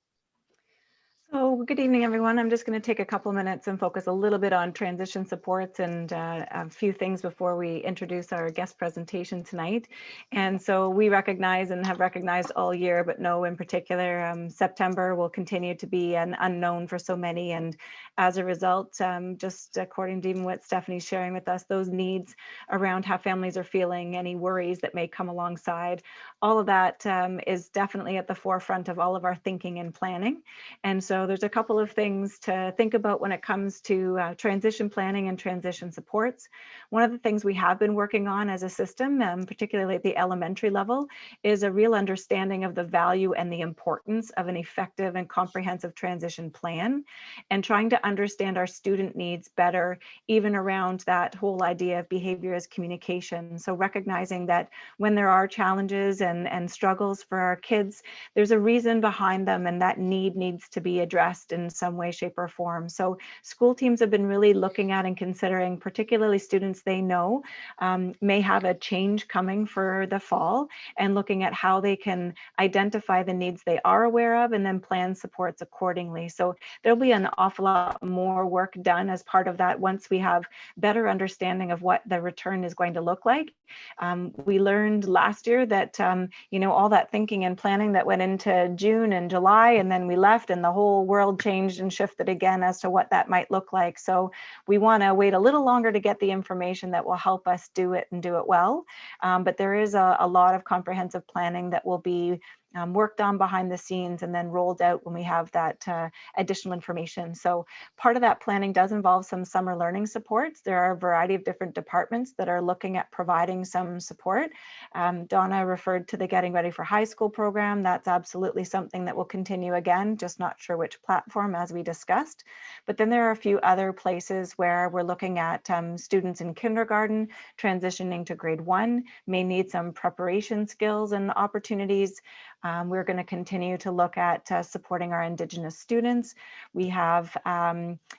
So good evening, everyone. I'm just going to take a couple minutes and focus a little bit on transition supports and a few things before we introduce our guest presentation tonight. And so we recognize and have recognized all year, but know in particular, September will continue to be an unknown for so many. And as a result, just according to even what Stephanie's sharing with us, those needs around how families are feeling, any worries that may come alongside, all of that is definitely at the forefront of all of our thinking and planning. And so there's a couple of things to think about when it comes to transition planning and transition supports. One of the things we have been working on as a system, particularly at the elementary level, is a real understanding of the value and the importance of an effective and comprehensive transition plan, and trying to understand our student needs better, even around that whole idea of behavior as communication. So recognizing that when there are challenges and struggles for our kids, there's a reason behind them, and that need needs to be addressed addressed in some way, shape, or form. So school teams have been really looking at and considering, particularly students they know may have a change coming for the fall, and looking at how they can identify the needs they are aware of and then plan supports accordingly. So there'll be an awful lot more work done as part of that once we have better understanding of what the return is going to look like. We learned last year that, all that thinking and planning that went into June and July, and then we left and the whole world changed and shifted again as to what that might look like. So we want to wait a little longer to get the information that will help us do it and do it well. But there is a lot of comprehensive planning that will be worked on behind the scenes and then rolled out when we have that additional information. So part of that planning does involve some summer learning supports. There are a variety of different departments that are looking at providing some support. Donna referred to the Getting Ready for High School program. That's absolutely something that will continue again, just not sure which platform as we discussed. But then there are a few other places where we're looking at students in kindergarten transitioning to grade 1 may need some preparation skills and opportunities. We're going to continue to look at supporting our Indigenous students. We have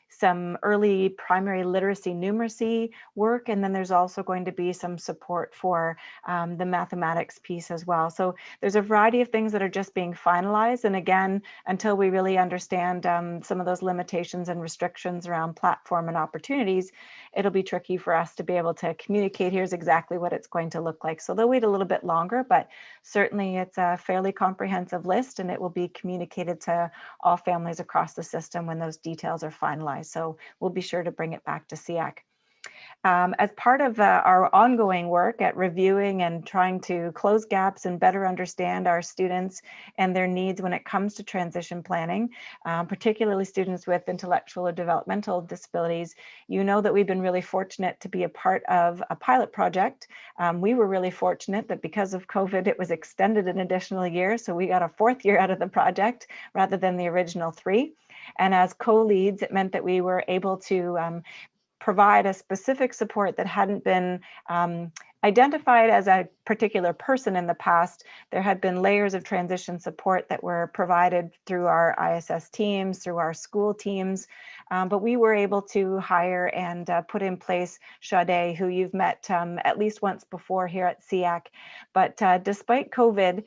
some early primary literacy numeracy work, and then there's also going to be some support for the mathematics piece as well. So there's a variety of things that are just being finalized. And again, until we really understand some of those limitations and restrictions around platform and opportunities, it'll be tricky for us to be able to communicate here's exactly what it's going to look like. So they'll wait a little bit longer, but certainly it's a fairly comprehensive list, and it will be communicated to all families across the system when those details are finalized. So we'll be sure to bring it back to SEAC. As part of our ongoing work at reviewing and trying to close gaps and better understand our students and their needs when it comes to transition planning, particularly students with intellectual or developmental disabilities, you know that we've been really fortunate to be a part of a pilot project. We were really fortunate that because of COVID, it was extended an additional year. So we got a 4th year out of the project rather than the original 3. And as co-leads, it meant that we were able to provide a specific support that hadn't been identified as a particular person in the past. There had been layers of transition support that were provided through our ISS teams, through our school teams, but we were able to hire and put in place Sade, who you've met at least once before here at SEAC. But despite COVID,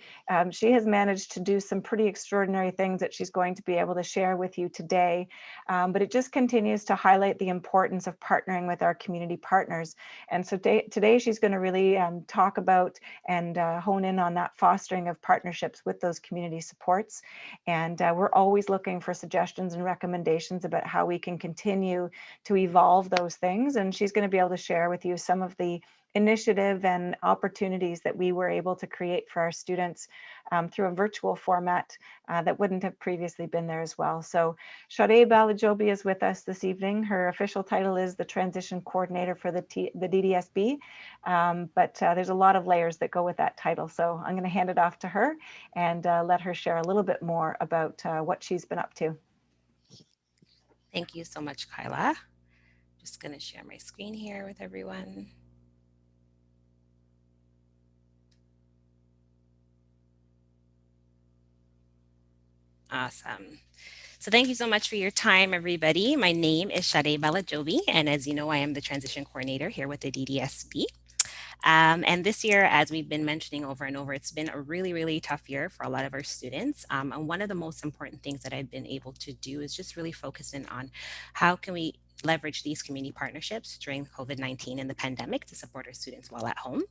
she has managed to do some pretty extraordinary things that she's going to be able to share with you today. But it just continues to highlight the importance of partnering with our community partners. And so today she's going to really talk about and hone in on that fostering of partnerships with those community supports. And we're always looking for suggestions and recommendations about how we can continue to evolve those things. And she's going to be able to share with you some of the initiative and opportunities that we were able to create for our students through a virtual format that wouldn't have previously been there as well. So Sade Balajobi is with us this evening. Her official title is the Transition Coordinator for the Ddsb, but there's a lot of layers that go with that title. So I'm going to hand it off to her and let her share a little bit more about what she's been up to. Thank you so much, Kyla. Just going to share my screen here with everyone. Awesome. So thank you so much for your time, everybody. My name is Sade Balajobi, and as you know, I am the Transition Coordinator here with the Ddsb. And this year, as we've been mentioning over and over, it's been a really, really tough year for a lot of our students. And one of the most important things that I've been able to do is just really focus in on how can we leverage these community partnerships during COVID-19 and the pandemic to support our students while at home.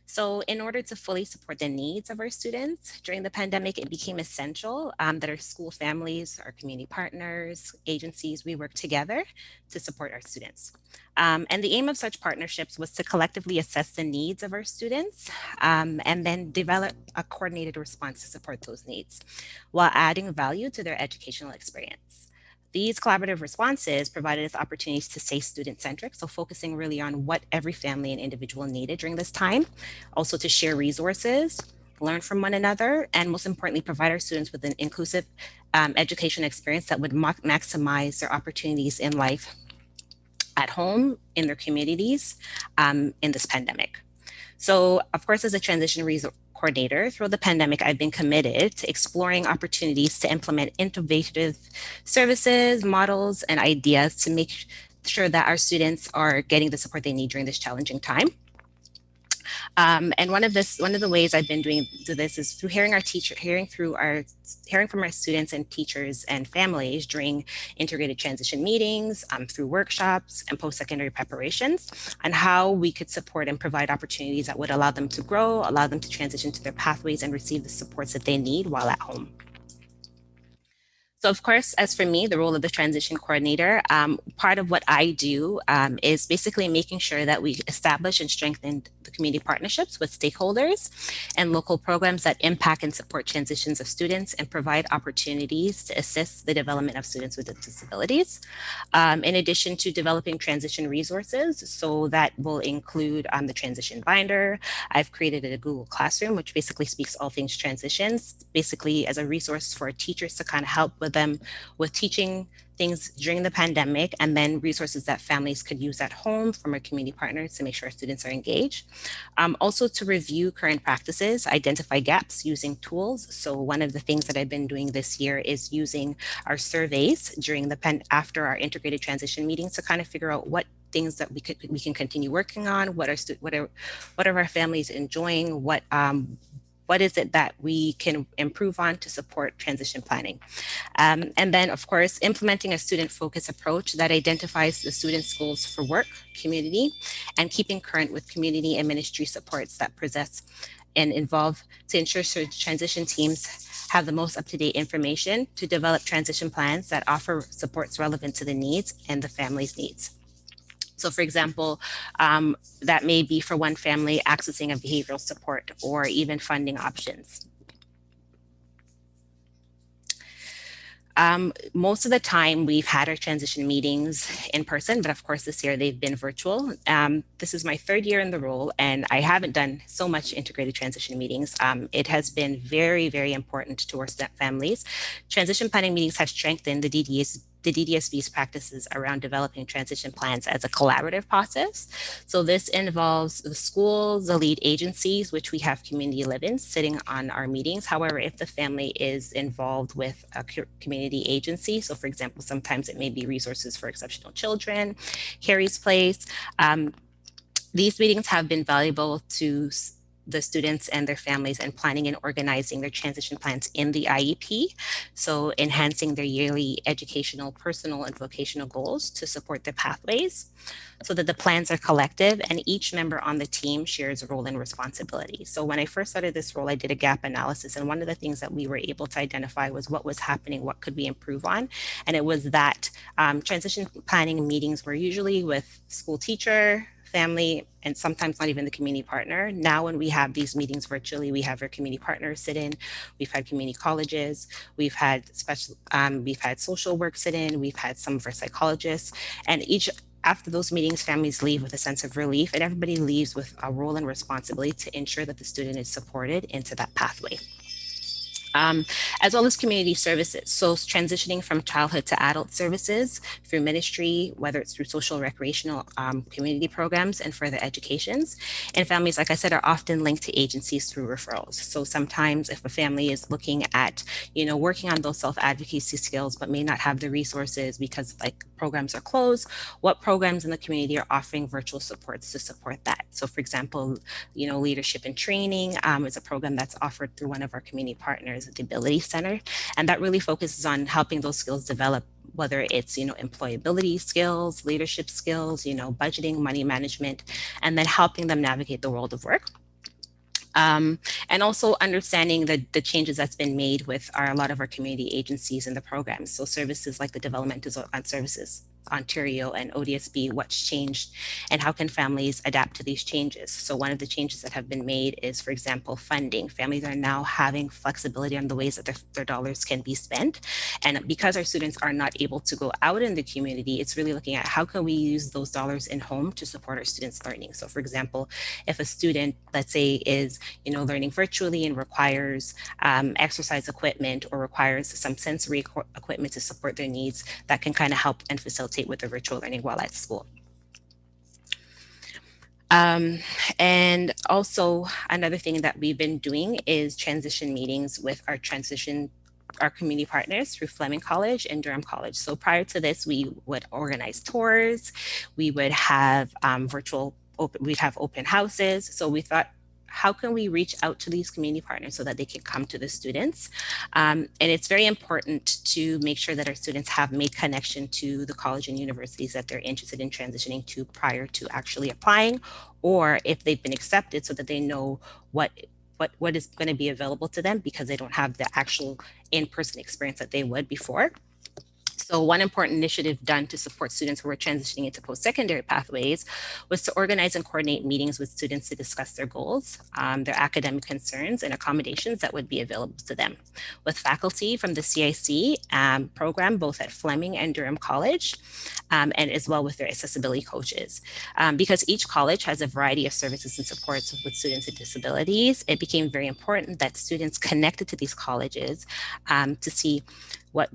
So in order to fully support the needs of our students during the pandemic, it became essential that our school families, our community partners, agencies, we work together to support our students. And the aim of such partnerships was to collectively assess the needs of our students and then develop a coordinated response to support those needs while adding value to their educational experience. These collaborative responses provided us opportunities to stay student-centric, so focusing really on what every family and individual needed during this time, also to share resources, learn from one another, and most importantly, provide our students with an inclusive education experience that would maximize their opportunities in life at home, in their communities, in this pandemic. So, of course, as a transition coordinator, through the pandemic, I've been committed to exploring opportunities to implement innovative services, models, and ideas to make sure that our students are getting the support they need during this challenging time. And one of the ways I've been doing this is through hearing from our students and teachers and families during integrated transition meetings, through workshops and post-secondary preparations, on how we could support and provide opportunities that would allow them to grow, allow them to transition to their pathways and receive the supports that they need while at home. So of course, as for me, the role of the transition coordinator, part of what I do is basically making sure that we establish and strengthen the community partnerships with stakeholders and local programs that impact and support transitions of students and provide opportunities to assist the development of students with disabilities. In addition to developing transition resources, so that will include the transition binder. I've created a Google Classroom, which basically speaks all things transitions, basically as a resource for teachers to kind of help with them with teaching things during the pandemic, and then resources that families could use at home from our community partners to make sure students are engaged. Also to review current practices, identify gaps using tools. So one of the things that I've been doing this year is using our surveys during after our integrated transition meetings to kind of figure out what things that we can continue working on, what are our families enjoying, what is it that we can improve on to support transition planning? And then, of course, implementing a student-focused approach that identifies the students' goals for work, community, and keeping current with community and ministry supports that possess and involve to ensure transition teams have the most up-to-date information to develop transition plans that offer supports relevant to the needs and the family's needs. So for example, that may be for one family accessing a behavioral support or even funding options. Most of the time we've had our transition meetings in person, but of course this year they've been virtual. This is my third year in the role and I haven't done so much integrated transition meetings. It has been very, very important to our families. Transition planning meetings have strengthened the DDSB's practices around developing transition plans as a collaborative process. So this involves the schools, the lead agencies, which we have community live-ins sitting on our meetings. However, if the family is involved with a community agency, so for example, sometimes it may be resources for exceptional children, Harry's Place, these meetings have been valuable to the students and their families and planning and organizing their transition plans in the IEP. So enhancing their yearly educational, personal, and vocational goals to support their pathways so that the plans are collective and each member on the team shares a role and responsibility. So when I first started this role, I did a gap analysis. And one of the things that we were able to identify was what was happening, what could we improve on? And it was that transition planning meetings were usually with school teacher, family, and sometimes not even the community partner. Now, when we have these meetings virtually, we have our community partners sit in. We've had community colleges. We've had social work sit in. We've had some of our psychologists, and after those meetings, families leave with a sense of relief, and everybody leaves with a role and responsibility to ensure that the student is supported into that pathway. As well as community services. So transitioning from childhood to adult services through ministry, whether it's through social recreational community programs and further educations. And families, like I said, are often linked to agencies through referrals. So sometimes if a family is looking at, working on those self-advocacy skills, but may not have the resources because programs are closed, what programs in the community are offering virtual supports to support that? So for example, leadership and training is a program that's offered through one of our community partners, the Ability Center, and that really focuses on helping those skills develop, whether it's employability skills, leadership skills, budgeting, money management, and then helping them navigate the world of work. And also understanding the changes that's been made with a lot of our community agencies in the programs. So services like the Developmental Services Ontario and ODSB, what's changed and how can families adapt to these changes? So one of the changes that have been made is, for example, funding. Families are now having flexibility on the ways that their dollars can be spent. And because our students are not able to go out in the community, it's really looking at how can we use those dollars in home to support our students' learning. So for example, if a student, let's say, is learning virtually and requires exercise equipment or requires some sensory equipment to support their needs, that can kind of help and facilitate with the virtual learning while at school. And also another thing that we've been doing is transition meetings with our community partners through Fleming College and Durham College. So prior to this, we would organize tours, we would have we'd have open houses. So we thought, how can we reach out to these community partners so that they can come to the students? And it's very important to make sure that our students have made connection to the college and universities that they're interested in transitioning to prior to actually applying, or if they've been accepted, so that they know what is going to be available to them, because they don't have the actual in-person experience that they would before. So one important initiative done to support students who are transitioning into post-secondary pathways was to organize and coordinate meetings with students to discuss their goals, their academic concerns, and accommodations that would be available to them, with faculty from the CIC program, both at Fleming and Durham College, and as well with their accessibility coaches. Because each college has a variety of services and supports with students with disabilities, it became very important that students connected to these colleges to see what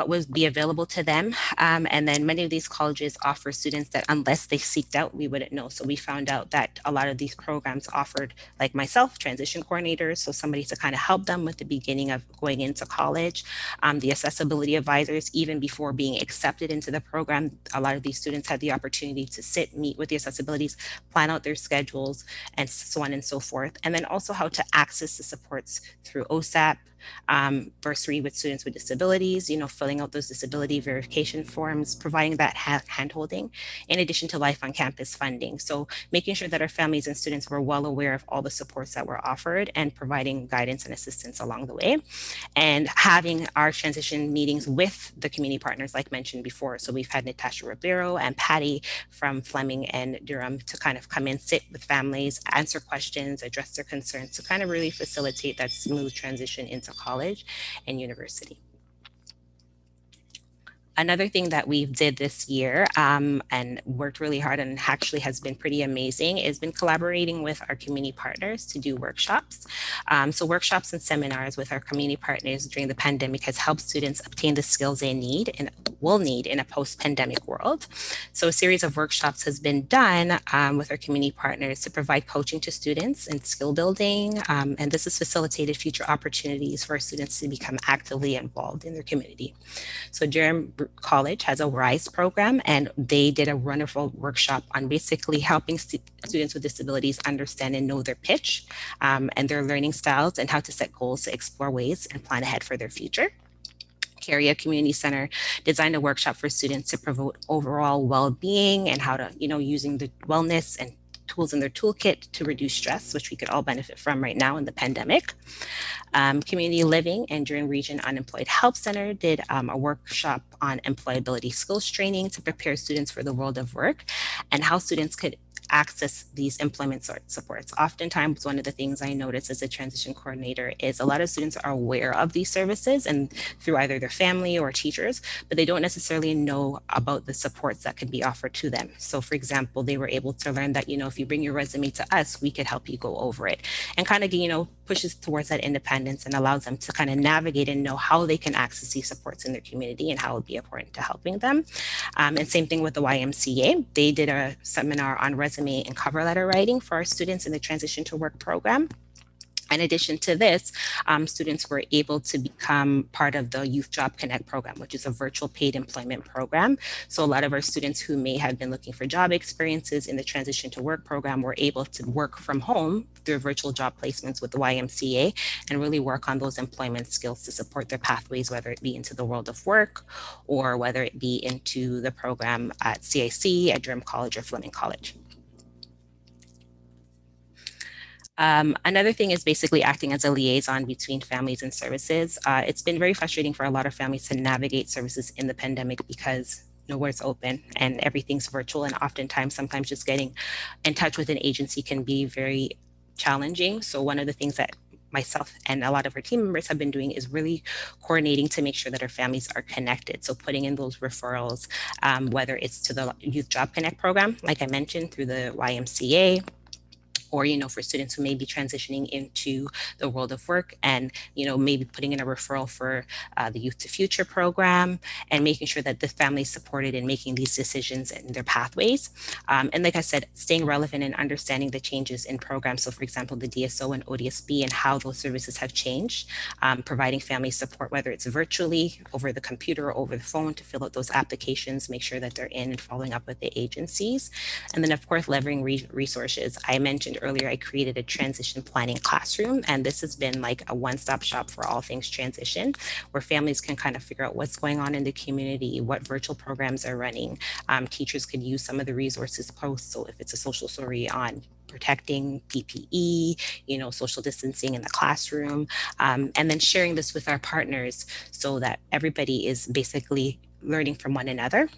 would be available to them. And then many of these colleges offer students that unless they seeked out, we wouldn't know. So we found out that a lot of these programs offered, like myself, transition coordinators, so somebody to kind of help them with the beginning of going into college. The accessibility advisors, even before being accepted into the program, a lot of these students had the opportunity to sit, meet with the accessibilities, plan out their schedules, and so on and so forth. And then also how to access the supports through OSAP, bursary with students with disabilities, filling out those disability verification forms, providing that hand-holding, in addition to life on campus funding. So making sure that our families and students were well aware of all the supports that were offered and providing guidance and assistance along the way, and having our transition meetings with the community partners like mentioned before. So we've had Natasha Ribeiro and Patty from Fleming and Durham to kind of come in, sit with families, answer questions, address their concerns, to kind of really facilitate that smooth transition into college and university. Another thing that we did this year and worked really hard and actually has been pretty amazing is been collaborating with our community partners to do workshops. So workshops and seminars with our community partners during the pandemic has helped students obtain the skills they need and will need in a post-pandemic world. So a series of workshops has been done with our community partners to provide coaching to students and skill building. And this has facilitated future opportunities for students to become actively involved in their community. So Durham College has a RISE program, and they did a wonderful workshop on basically helping students with disabilities understand and know their pitch and their learning styles, and how to set goals to explore ways and plan ahead for their future. Caria Community Center designed a workshop for students to promote overall well-being and how to, using the wellness and tools in their toolkit to reduce stress, which we could all benefit from right now in the pandemic. Community Living and Durham Region Unemployed Help Center did a workshop on employability skills training to prepare students for the world of work and how students could access these employment supports. Oftentimes, one of the things I notice as a transition coordinator is a lot of students are aware of these services and through either their family or teachers, but they don't necessarily know about the supports that can be offered to them. So for example, they were able to learn that, if you bring your resume to us, we could help you go over it, and kind of, pushes towards that independence and allows them to kind of navigate and know how they can access these supports in their community and how it would be important to helping them. And same thing with the YMCA. They did a seminar on resume and cover letter writing for our students in the Transition to Work program. In addition to this, students were able to become part of the Youth Job Connect program, which is a virtual paid employment program. So a lot of our students who may have been looking for job experiences in the Transition to Work program were able to work from home through virtual job placements with the YMCA and really work on those employment skills to support their pathways, whether it be into the world of work or whether it be into the program at CIC, at Durham College, or Fleming College. Another thing is basically acting as a liaison between families and services. It's been very frustrating for a lot of families to navigate services in the pandemic because nowhere's open and everything's virtual, and sometimes just getting in touch with an agency can be very challenging. So one of the things that myself and a lot of our team members have been doing is really coordinating to make sure that our families are connected. So putting in those referrals, whether it's to the Youth Job Connect program, like I mentioned, through the YMCA, or, for students who may be transitioning into the world of work and, maybe putting in a referral for the Youth to Future program and making sure that the family is supported in making these decisions and their pathways. And like I said, staying relevant and understanding the changes in programs. So for example, the DSO and ODSB and how those services have changed, providing family support, whether it's virtually, over the computer, or over the phone to fill out those applications, make sure that they're in and following up with the agencies. And then of course, leveraging resources. I mentioned earlier, I created a transition planning classroom, and this has been like a one-stop shop for all things transition, where families can kind of figure out what's going on in the community, what virtual programs are running. Teachers could use some of the resources posts. So if it's a social story on protecting PPE, social distancing in the classroom, and then sharing this with our partners so that everybody is basically learning from one another.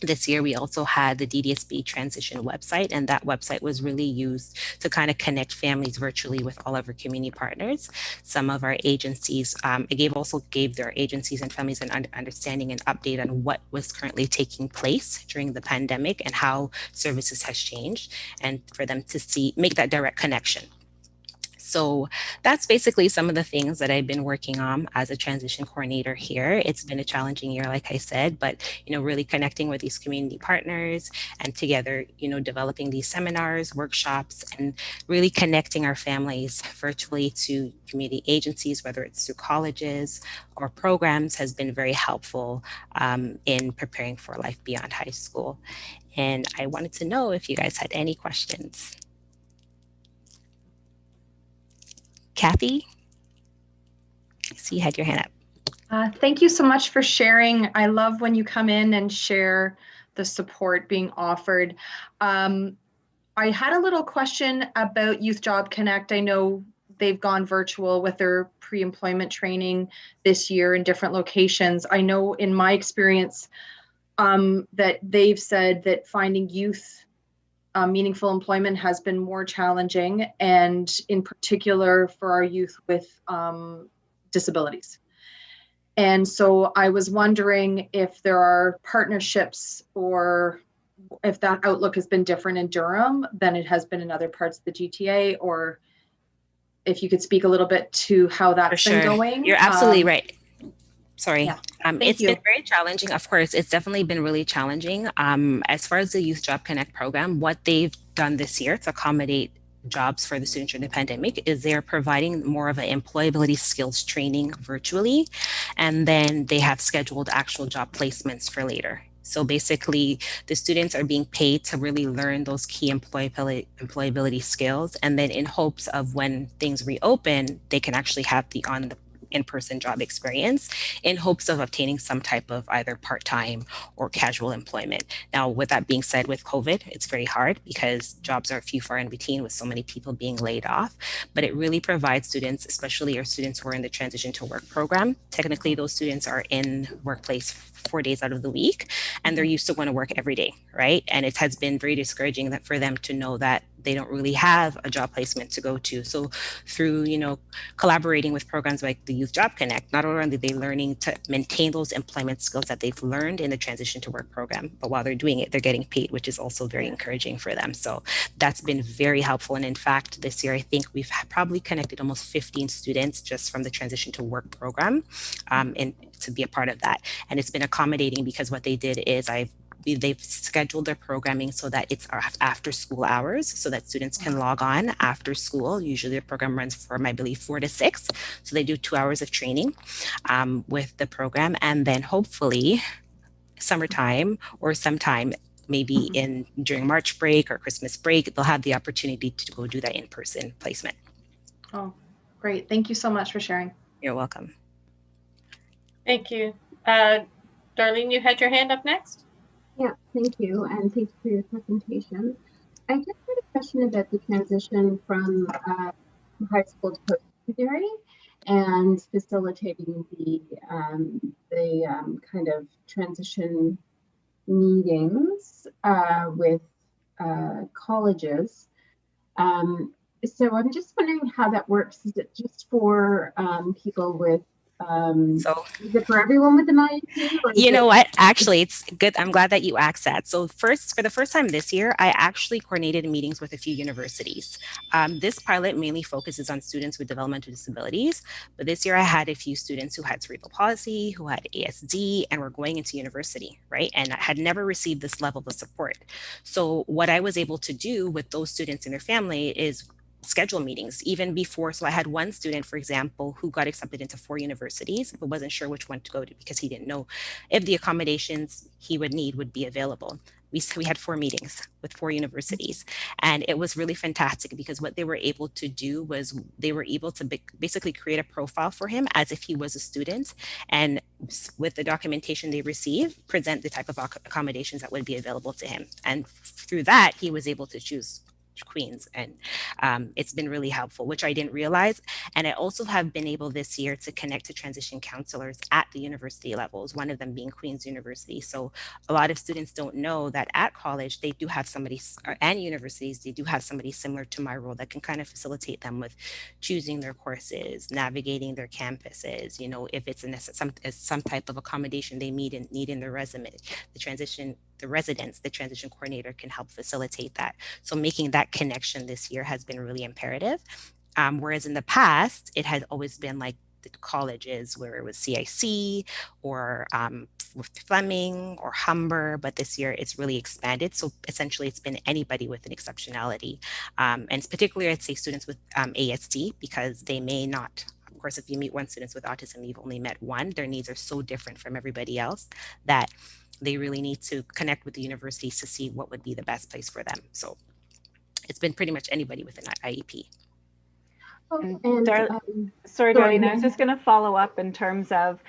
This year, we also had the Ddsb transition website, and that website was really used to kind of connect families virtually with all of our community partners. Some of our agencies, it gave their agencies and families an understanding and update on what was currently taking place during the pandemic and how services has changed, and for them to make that direct connection. So that's basically some of the things that I've been working on as a transition coordinator here. It's been a challenging year, like I said, but really connecting with these community partners and together, developing these seminars, workshops, and really connecting our families virtually to community agencies, whether it's through colleges or programs, has been very helpful in preparing for life beyond high school. And I wanted to know if you guys had any questions. Kathy, I see you had your hand up. Thank you so much for sharing. I love when you come in and share the support being offered. I had a little question about Youth Job Connect. I know they've gone virtual with their pre-employment training this year in different locations. I know in my experience that they've said that finding youth meaningful employment has been more challenging, and in particular for our youth with disabilities. And so I was wondering if there are partnerships, or if that outlook has been different in Durham than it has been in other parts of the GTA, or if you could speak a little bit to how that's been going. You're absolutely right. Sorry. Yeah. It's been very challenging. Of course, it's definitely been really challenging. As far as the Youth Job Connect program, what they've done this year to accommodate jobs for the students during the pandemic is they're providing more of an employability skills training virtually, and then they have scheduled actual job placements for later. So basically, the students are being paid to really learn those key employability skills, and then in hopes of when things reopen, they can actually have the in-person job experience in hopes of obtaining some type of either part-time or casual employment. Now, with that being said, with COVID, it's very hard because jobs are few far in between with so many people being laid off, but it really provides students, especially our students who are in the transition to work program. Technically, those students are in workplace 4 days out of the week, and they're used to going to work every day, right? And it has been very discouraging that for them to know that they don't really have a job placement to go to. So through, collaborating with programs like the Youth Job Connect, not only are they learning to maintain those employment skills that they've learned in the transition to work program, but while they're doing it, they're getting paid, which is also very encouraging for them. So that's been very helpful. And in fact, this year, I think we've probably connected almost 15 students just from the transition to work program and to be a part of that. And it's been accommodating because what they did is they've scheduled their programming so that it's after school hours, so that students can log on after school. Usually the program runs from, I believe, 4 to 6. So they do 2 hours of training with the program. And then hopefully summertime or sometime maybe during March break or Christmas break, they'll have the opportunity to go do that in-person placement. Oh, great. Thank you so much for sharing. You're welcome. Thank you. Darlene, you had your hand up next. Yeah, thank you, and thank you for your presentation. I just had a question about the transition from high school to post-secondary and facilitating the kind of transition meetings with colleges. So I'm just wondering how that works. Is it just for people with So, is it for everyone with an IEP? Or is you know it- what? Actually, it's good. I'm glad that you asked that. So for the first time this year, I actually coordinated meetings with a few universities. This pilot mainly focuses on students with developmental disabilities, but this year I had a few students who had cerebral palsy, who had ASD, and were going into university, right? And I had never received this level of support. So what I was able to do with those students and their family is schedule meetings even before. So I had one student, for example, who got accepted into 4 universities, but wasn't sure which one to go to because he didn't know if the accommodations he would need would be available. We had 4 meetings with 4 universities, and it was really fantastic because what they were able to do was they were able to basically create a profile for him as if he was a student, and with the documentation they received, present the type of accommodations that would be available to him. And through that, he was able to choose Queens, and it's been really helpful, which I didn't realize. And I also have been able this year to connect to transition counselors at the university levels, one of them being Queen's University. So a lot of students don't know that at college they do have somebody, and universities, they do have somebody similar to my role that can kind of facilitate them with choosing their courses, navigating their campuses, you know, if it's some type of accommodation they need in their resume, the residents, the transition coordinator can help facilitate that. So making that connection this year has been really imperative. Whereas in the past, it had always been like the colleges where it was CIC or Fleming or Humber, but this year it's really expanded. So essentially it's been anybody with an exceptionality. And it's particularly, I'd say, students with ASD, because they may not, of course, if you meet one student with autism, you've only met one, their needs are so different from everybody else that they really need to connect with the universities to see what would be the best place for them. So it's been pretty much anybody with an IEP. Sorry, Darlene, I was just going to follow up in terms of,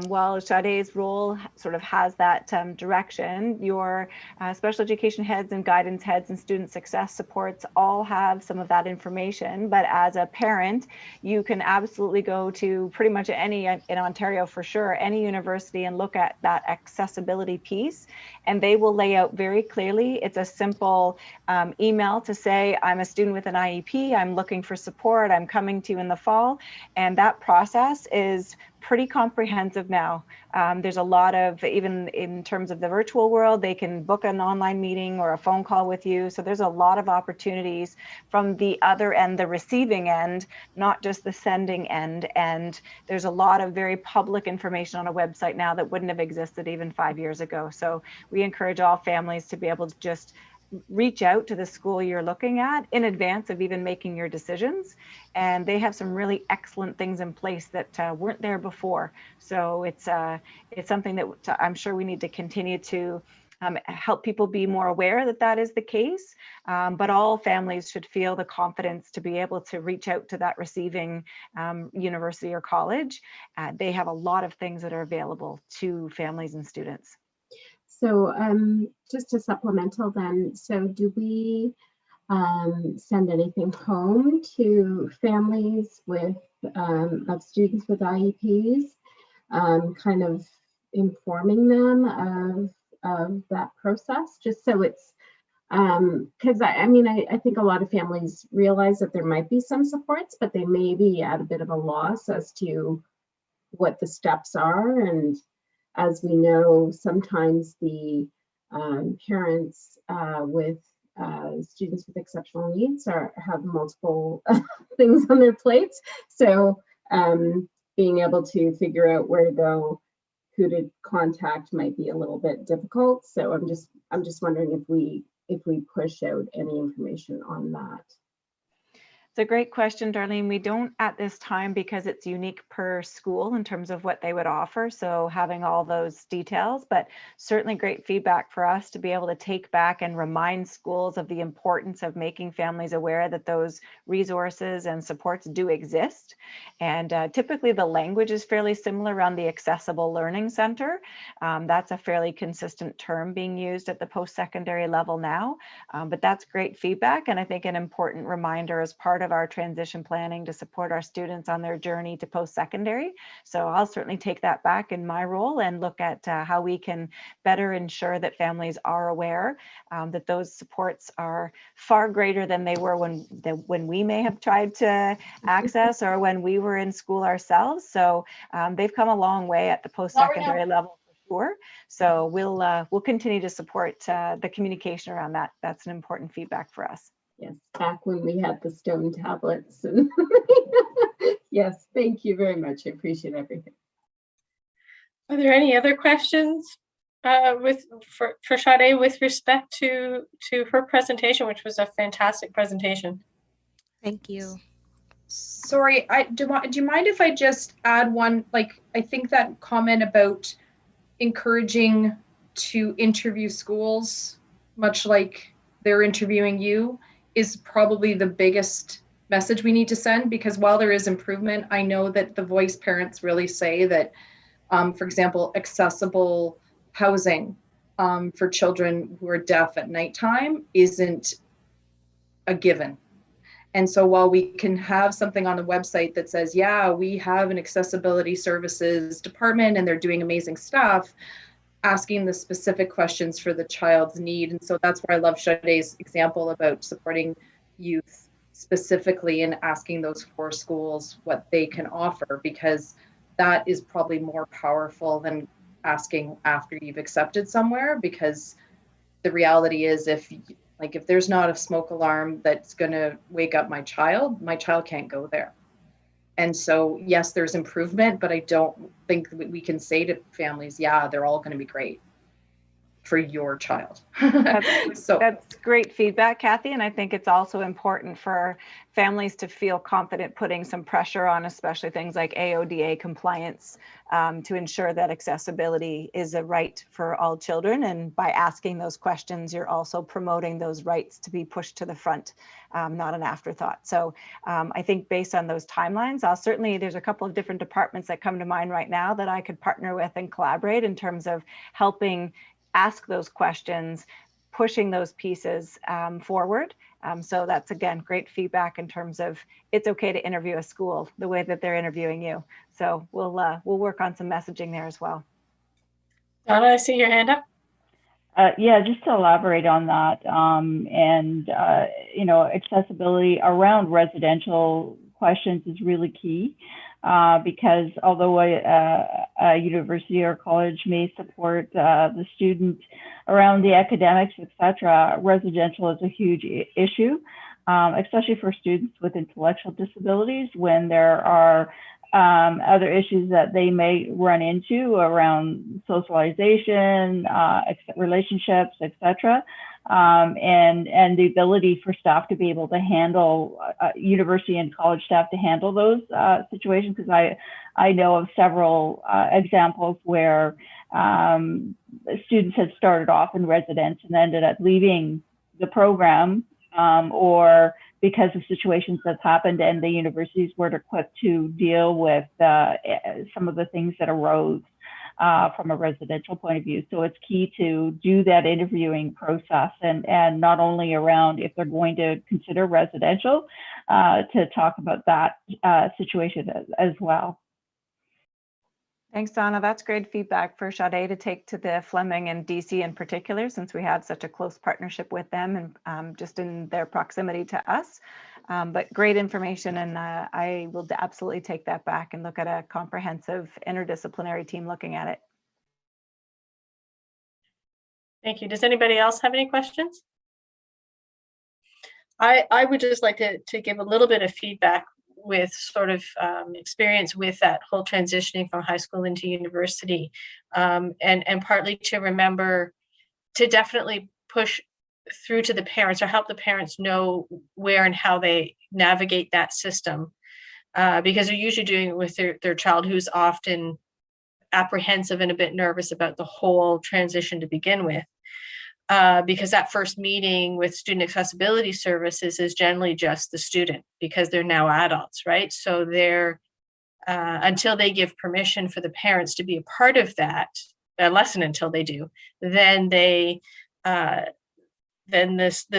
while Sade's role sort of has that direction, your special education heads and guidance heads and student success supports all have some of that information. But as a parent, you can absolutely go to pretty much any, in Ontario for sure, any university and look at that accessibility piece, and they will lay out very clearly. It's a simple email to say, I'm a student with an IEP, I'm looking for support, I'm coming to you in the fall. And that process is pretty comprehensive now. There's a lot of, even in terms of the virtual world, they can book an online meeting or a phone call with you. So there's a lot of opportunities from the other end, the receiving end, not just the sending end. And there's a lot of very public information on a website now that wouldn't have existed even 5 years ago. So we encourage all families to be able to just reach out to the school you're looking at in advance of even making your decisions. And they have some really excellent things in place that weren't there before. So it's something that I'm sure we need to continue to help people be more aware that that is the case. But all families should feel the confidence to be able to reach out to that receiving university or college. They have a lot of things that are available to families and students. So just a supplemental then, so do we send anything home to families with of students with IEPs, kind of informing them of that process, just so it's, because I think a lot of families realize that there might be some supports, but they may be at a bit of a loss as to what the steps are. And as we know, sometimes the parents with students with exceptional needs have multiple things on their plates. So being able to figure out where to go, who to contact might be a little bit difficult. So I'm just wondering if we push out any information on that. It's a great question, Darlene. We don't at this time because it's unique per school in terms of what they would offer. So having all those details, but certainly great feedback for us to be able to take back and remind schools of the importance of making families aware that those resources and supports do exist. And typically the language is fairly similar around the Accessible Learning Center. That's a fairly consistent term being used at the post-secondary level now, but that's great feedback. And I think an important reminder as part part of our transition planning to support our students on their journey to post-secondary. So I'll certainly take that back in my role and look at how we can better ensure that families are aware that those supports are far greater than they were when we may have tried to access or when we were in school ourselves. So they've come a long way at the post-secondary level. Sure. So we'll continue to support the communication around that. That's an important feedback for us. Yes, back when we had the stone tablets. And yes, thank you very much. I appreciate everything. Are there any other questions for Sade with respect to her presentation, which was a fantastic presentation? Thank you. Sorry, do you mind if I just add one? Like, I think that comment about encouraging to interview schools, much like they're interviewing you, is probably the biggest message we need to send, because while there is improvement, I know that the voice parents really say that, for example, accessible housing for children who are deaf at nighttime isn't a given. And so while we can have something on the website that says, yeah, we have an accessibility services department and they're doing amazing stuff, asking the specific questions for the child's need. And so that's where I love Sade's example about supporting youth specifically and asking those 4 schools what they can offer, because that is probably more powerful than asking after you've accepted somewhere. Because the reality is, if there's not a smoke alarm that's going to wake up my child can't go there. And so, yes, there's improvement, but I don't think that we can say to families, yeah, they're all going to be great for your child. That's great feedback, Kathy. And I think it's also important for families to feel confident putting some pressure on, especially things like AODA compliance, to ensure that accessibility is a right for all children. And by asking those questions, you're also promoting those rights to be pushed to the front, not an afterthought. So I think based on those timelines, there's a couple of different departments that come to mind right now that I could partner with and collaborate in terms of helping ask those questions, pushing those pieces forward. So that's, again, great feedback in terms of it's okay to interview a school the way that they're interviewing you. So we'll work on some messaging there as well. Donna, I see your hand up. Yeah, just to elaborate on that, accessibility around residential questions is really key. Because although a university or college may support the student around the academics, etc., residential is a huge issue, especially for students with intellectual disabilities, when there are other issues that they may run into around socialization, relationships, etc. And the ability for staff to be able to handle, university and college staff to handle those situations, because I know of several examples where students had started off in residence and ended up leaving the program, or because of situations that's happened, and the universities weren't equipped to deal with some of the things that arose from a residential point of view. So it's key to do that interviewing process, and not only around if they're going to consider residential, to talk about that situation as well. Thanks, Donna. That's great feedback for Sade to take to the Fleming and DC in particular, since we had such a close partnership with them and just in their proximity to us. But great information, and I will absolutely take that back and look at a comprehensive interdisciplinary team looking at it. Thank you. Does anybody else have any questions? I would just like to give a little bit of feedback with sort of experience with that whole transitioning from high school into university, and partly to remember to definitely push through to the parents, or help the parents know where and how they navigate that system, because they're usually doing it with their child, who's often apprehensive and a bit nervous about the whole transition to begin with. Because that first meeting with student accessibility services is generally just the student, because they're now adults, right? So they're, until they give permission for the parents to be a part of that lesson, until they do, then the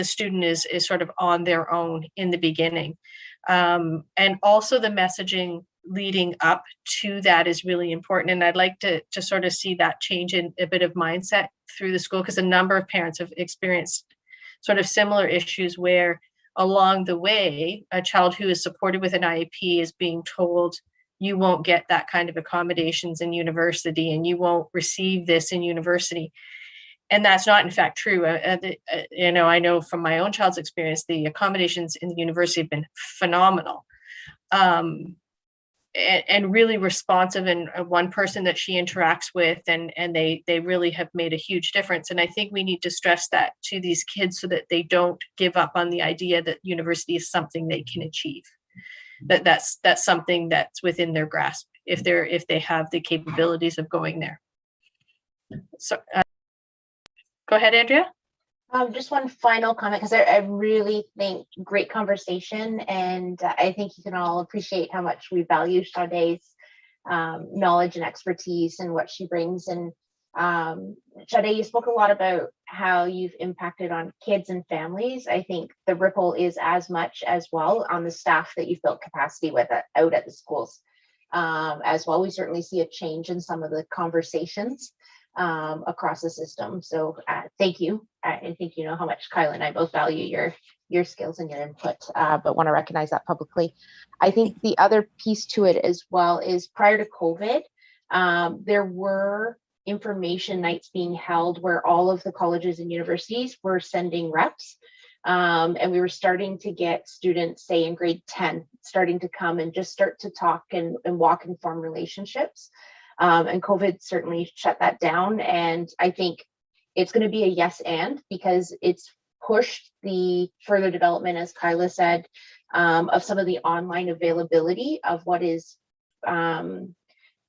student is sort of on their own in the beginning. And also the messaging leading up to that is really important. And I'd like to sort of see that change in a bit of mindset through the school, because a number of parents have experienced sort of similar issues where along the way, a child who is supported with an IEP is being told, you won't get that kind of accommodations in university, and you won't receive this in university. And that's not in fact true. I know from my own child's experience, the accommodations in the university have been phenomenal. And really responsive, and one person that she interacts with, and they really have made a huge difference. And I think we need to stress that to these kids so that they don't give up on the idea that university is something they can achieve. That's something that's within their grasp if they have the capabilities of going there. So go ahead, Andrea. Just one final comment, because I really think great conversation, and I think you can all appreciate how much we value Sade's knowledge and expertise and what she brings. And Sade, you spoke a lot about how you've impacted on kids and families. I think the ripple is as much as well on the staff that you've built capacity with out at the schools as well. We certainly see a change in some of the conversations across the system. So thank you. I think you know how much Kyla and I both value your skills and your input, but want to recognize that publicly. I think the other piece to it as well is prior to COVID, there were information nights being held where all of the colleges and universities were sending reps. And we were starting to get students, say in grade 10, starting to come and just start to talk and walk and form relationships. And COVID certainly shut that down. And I think it's going to be a yes and, because it's pushed the further development, as Kyla said, of some of the online availability of what is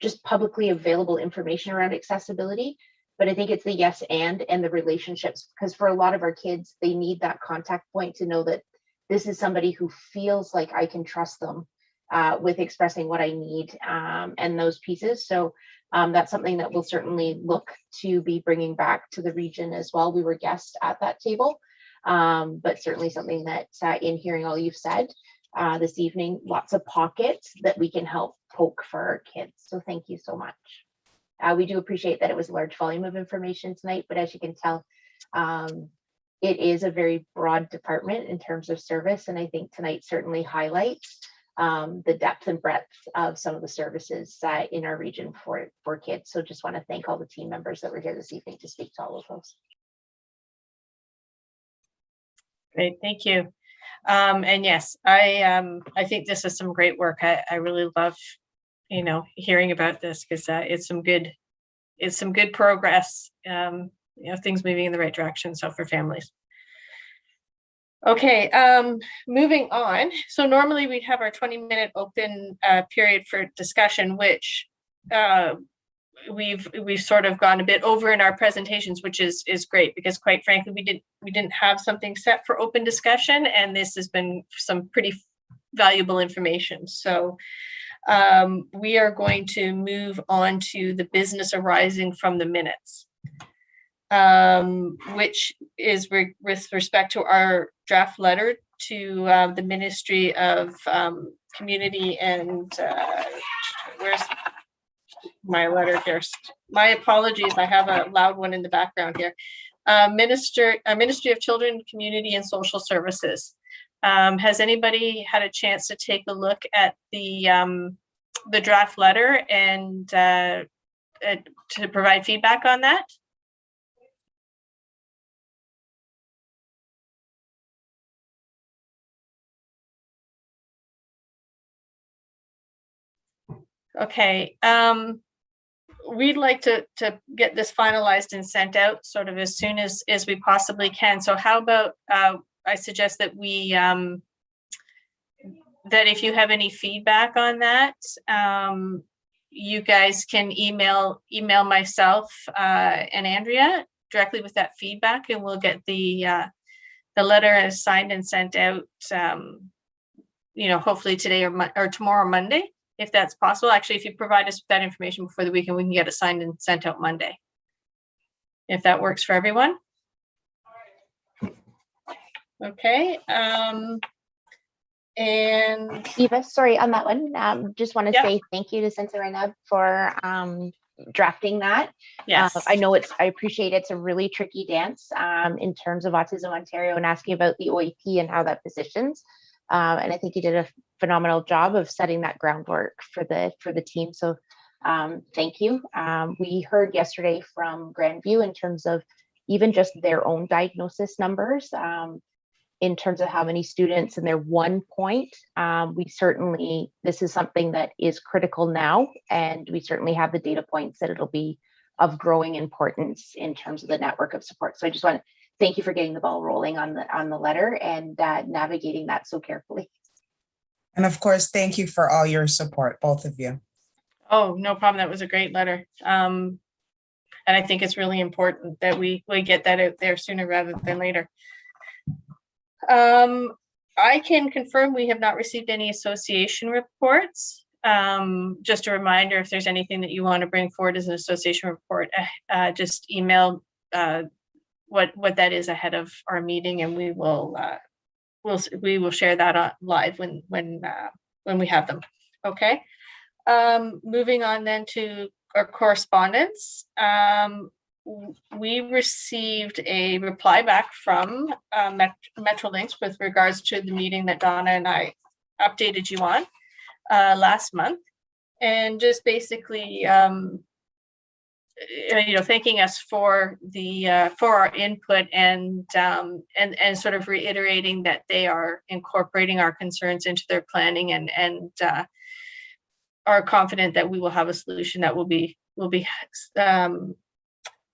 just publicly available information around accessibility. But I think it's the yes and the relationships, because for a lot of our kids, they need that contact point to know that this is somebody who feels like I can trust them with expressing what I need and those pieces. So that's something that we'll certainly look to be bringing back to the region as well. We were guests at that table, but certainly something that in hearing all you've said this evening, lots of pockets that we can help poke for our kids. So thank you so much. We do appreciate that it was a large volume of information tonight, but as you can tell, it is a very broad department in terms of service. And I think tonight certainly highlights the depth and breadth of some of the services in our region for kids. So just want to thank all the team members that were here this evening to speak to all of those. Great, thank you. And yes, I think this is some great work. I really love, hearing about this, because it's some good progress. Things moving in the right direction. So for families. Okay, moving on. So normally we'd have our 20-minute open period for discussion, which we've sort of gone a bit over in our presentations, which is great, because quite frankly, we didn't have something set for open discussion, and this has been some pretty valuable information. So we are going to move on to the business arising from the minutes, which is with respect to our draft letter to the Ministry of Community and where's my letter here? My apologies, I have a loud one in the background here. Ministry of Children, Community and Social Services. Has anybody had a chance to take a look at the draft letter and to provide feedback on that? Okay, we'd like to get this finalized and sent out sort of as soon as we possibly can. So how about I suggest that we that if you have any feedback on that, you guys can email myself and Andrea directly with that feedback, and we'll get the letter signed and sent out. Hopefully today or tomorrow, Monday, if that's possible. Actually, if you provide us with that information before the weekend, we can get it signed and sent out Monday, if that works for everyone. Okay. And Eva, sorry on that one. Just want to Yeah. say thank you to Cynthia Renab for drafting that. yes, I know I appreciate it's a really tricky dance in terms of Autism Ontario and asking about the OEP and how that positions. And I think you did a phenomenal job of setting that groundwork for the team. So thank you. We heard yesterday from Grandview in terms of even just their own diagnosis numbers. In terms of how many students and their 1 point, this is something that is critical now, and we certainly have the data points that it'll be of growing importance in terms of the network of support. So I just want to thank you for getting the ball rolling on the letter and navigating that so carefully. And of course, thank you for all your support, both of you. oh, no problem. That was a great letter. And I think it's really important that we get that out there sooner rather than later. I can confirm we have not received any association reports. Just a reminder, if there's anything that you want to bring forward as an association report, just email what that is ahead of our meeting, and we will share that live when we have them. Okay. Moving on then to our correspondence. We received a reply back from Metrolinx with regards to the meeting that Donna and I updated you on last month, and just basically thanking us for our input and sort of reiterating that they are incorporating our concerns into their planning and are confident that we will have a solution that will be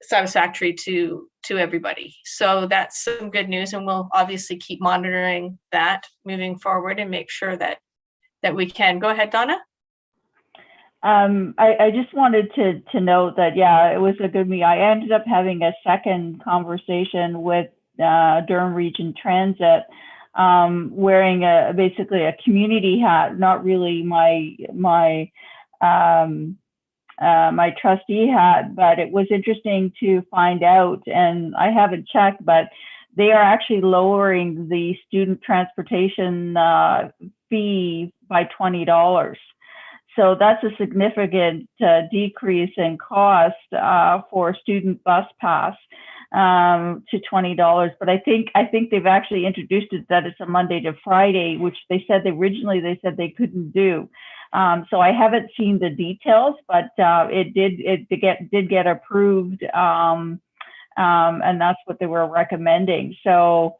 satisfactory to everybody. So that's some good news, and we'll obviously keep monitoring that moving forward and make sure that we can. Go ahead, Donna. I just wanted to note that, yeah, it was a good meeting. I ended up having a second conversation with Durham Region Transit, wearing basically a community hat, not really my trustee hat, but it was interesting to find out, and I haven't checked, but they are actually lowering the student transportation fee by $20. So that's a significant decrease in cost for student bus pass to $20. But I think they've actually introduced it that it's a Monday to Friday, which they said originally they couldn't do. So I haven't seen the details, but it did get approved, and that's what they were recommending. So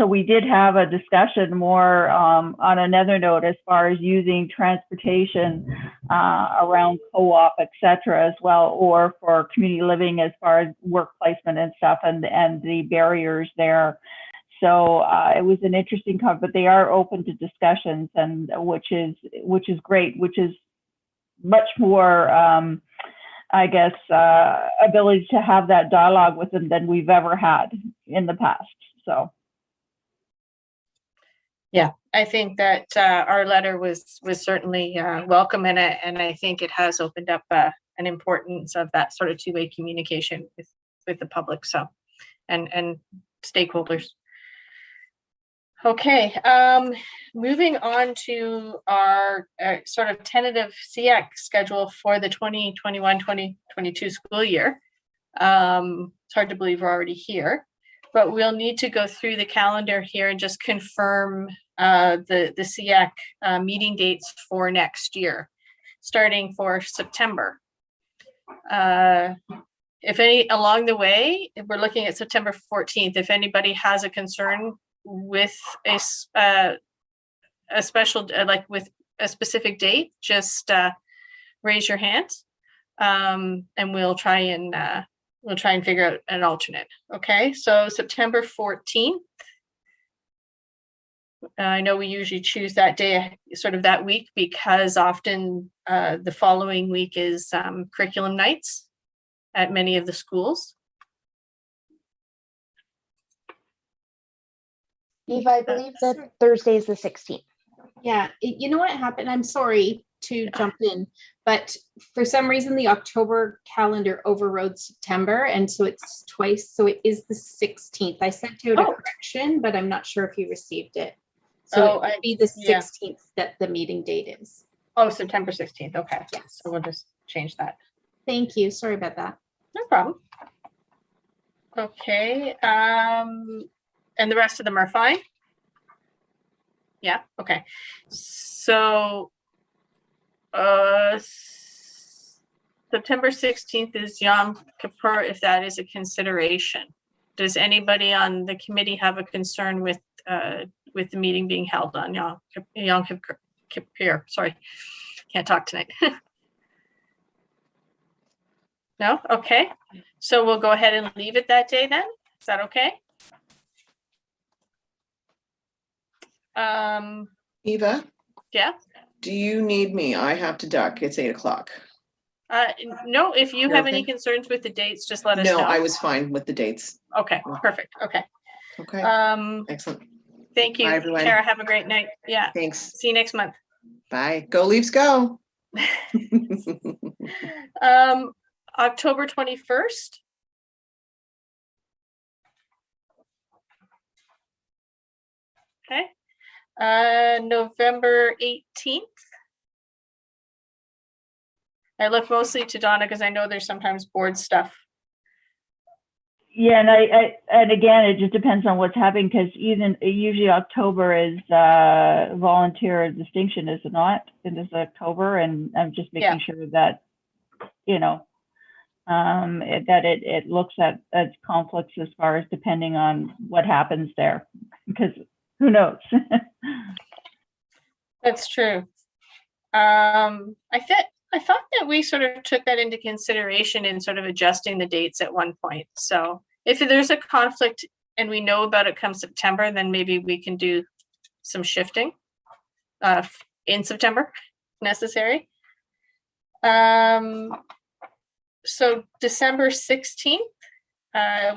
we did have a discussion more on another note as far as using transportation around co-op, et cetera, as well, or for community living as far as work placement and stuff, and the barriers there. So it was an interesting conversation, but they are open to discussions, and which is great, which is much more, I guess, ability to have that dialogue with them than we've ever had in the past. So, yeah, I think that our letter was certainly welcome, and I think it has opened up an importance of that sort of two-way communication with the public, so and stakeholders. Okay, moving on to our sort of tentative SEAC schedule for the 2021-2022 school year. It's hard to believe we're already here, but we'll need to go through the calendar here and just confirm the SEAC meeting dates for next year, starting for September. If any along the way, if we're looking at September 14th, if anybody has a concern with a special, like with a specific date, just raise your hand, and we'll try and figure out an alternate. Okay, so September 14th. I know we usually choose that day, sort of that week, because often the following week is curriculum nights at many of the schools. Eva, I believe that Thursday is the 16th. Yeah, you know what happened? I'm sorry to jump in, but for some reason the October calendar overrode September, and so it's twice. So it is the 16th. I sent out a correction, but I'm not sure if you received it. So Oh, it would be the yeah. 16th that the meeting date is. Oh, September 16th. Okay. Yes. So we'll just change that. Thank you. Sorry about that. No problem. Okay. And the rest of them are fine? Yeah. Okay. So September 16th is Yom Kippur, if that is a consideration. Does anybody on the committee have a concern with the meeting being held on Yom Kippur? Sorry, can't talk tonight. No? Okay. So we'll go ahead and leave it that day then. Is that okay? Eva, Yeah. do you need me? I have to duck. It's 8 o'clock. No, if you You're have okay? any concerns with the dates, just let us No, know. I was fine with the dates. Okay, perfect. Okay. Okay. Excellent. Thank you, Bye, everyone. Tara. Have a great night. Yeah. Thanks. See you next month. Bye. Go Leafs, go. October 21st. Okay. November 18th. I look mostly to Donna because I know there's sometimes board stuff. Yeah, and again, it just depends on what's happening, because usually October is volunteer distinction, is it not? It is October, and I'm just making sure that, you know, that it looks at conflicts as far as depending on what happens there, because who knows? That's true. I thought that we sort of took that into consideration in sort of adjusting the dates at one point. So if there's a conflict and we know about it come September, then maybe we can do some shifting in September if necessary. So December 16th,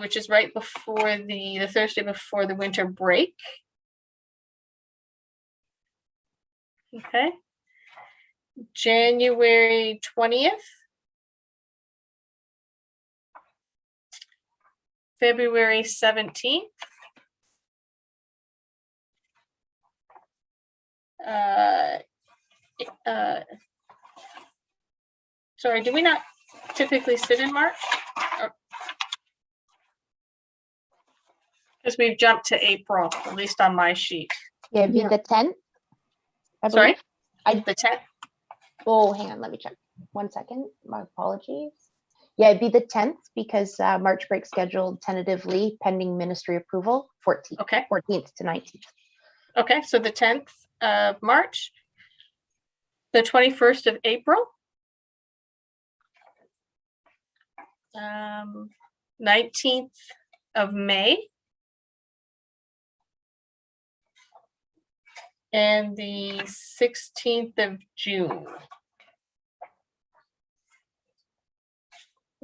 which is right before the Thursday before the winter break. Okay. January 20th. February 17th. Sorry, do we not typically sit in March? Because we've jumped to April, at least on my sheet. Yeah, it'd be the 10th. Sorry? The 10th. Oh, hang on, let me check. 1 second. My apologies. Yeah, it'd be the 10th because March break scheduled tentatively pending ministry approval, 14th. Okay. 14th to 19th. Okay, so the 10th of March, the 21st of April, 19th of May, and the 16th of June.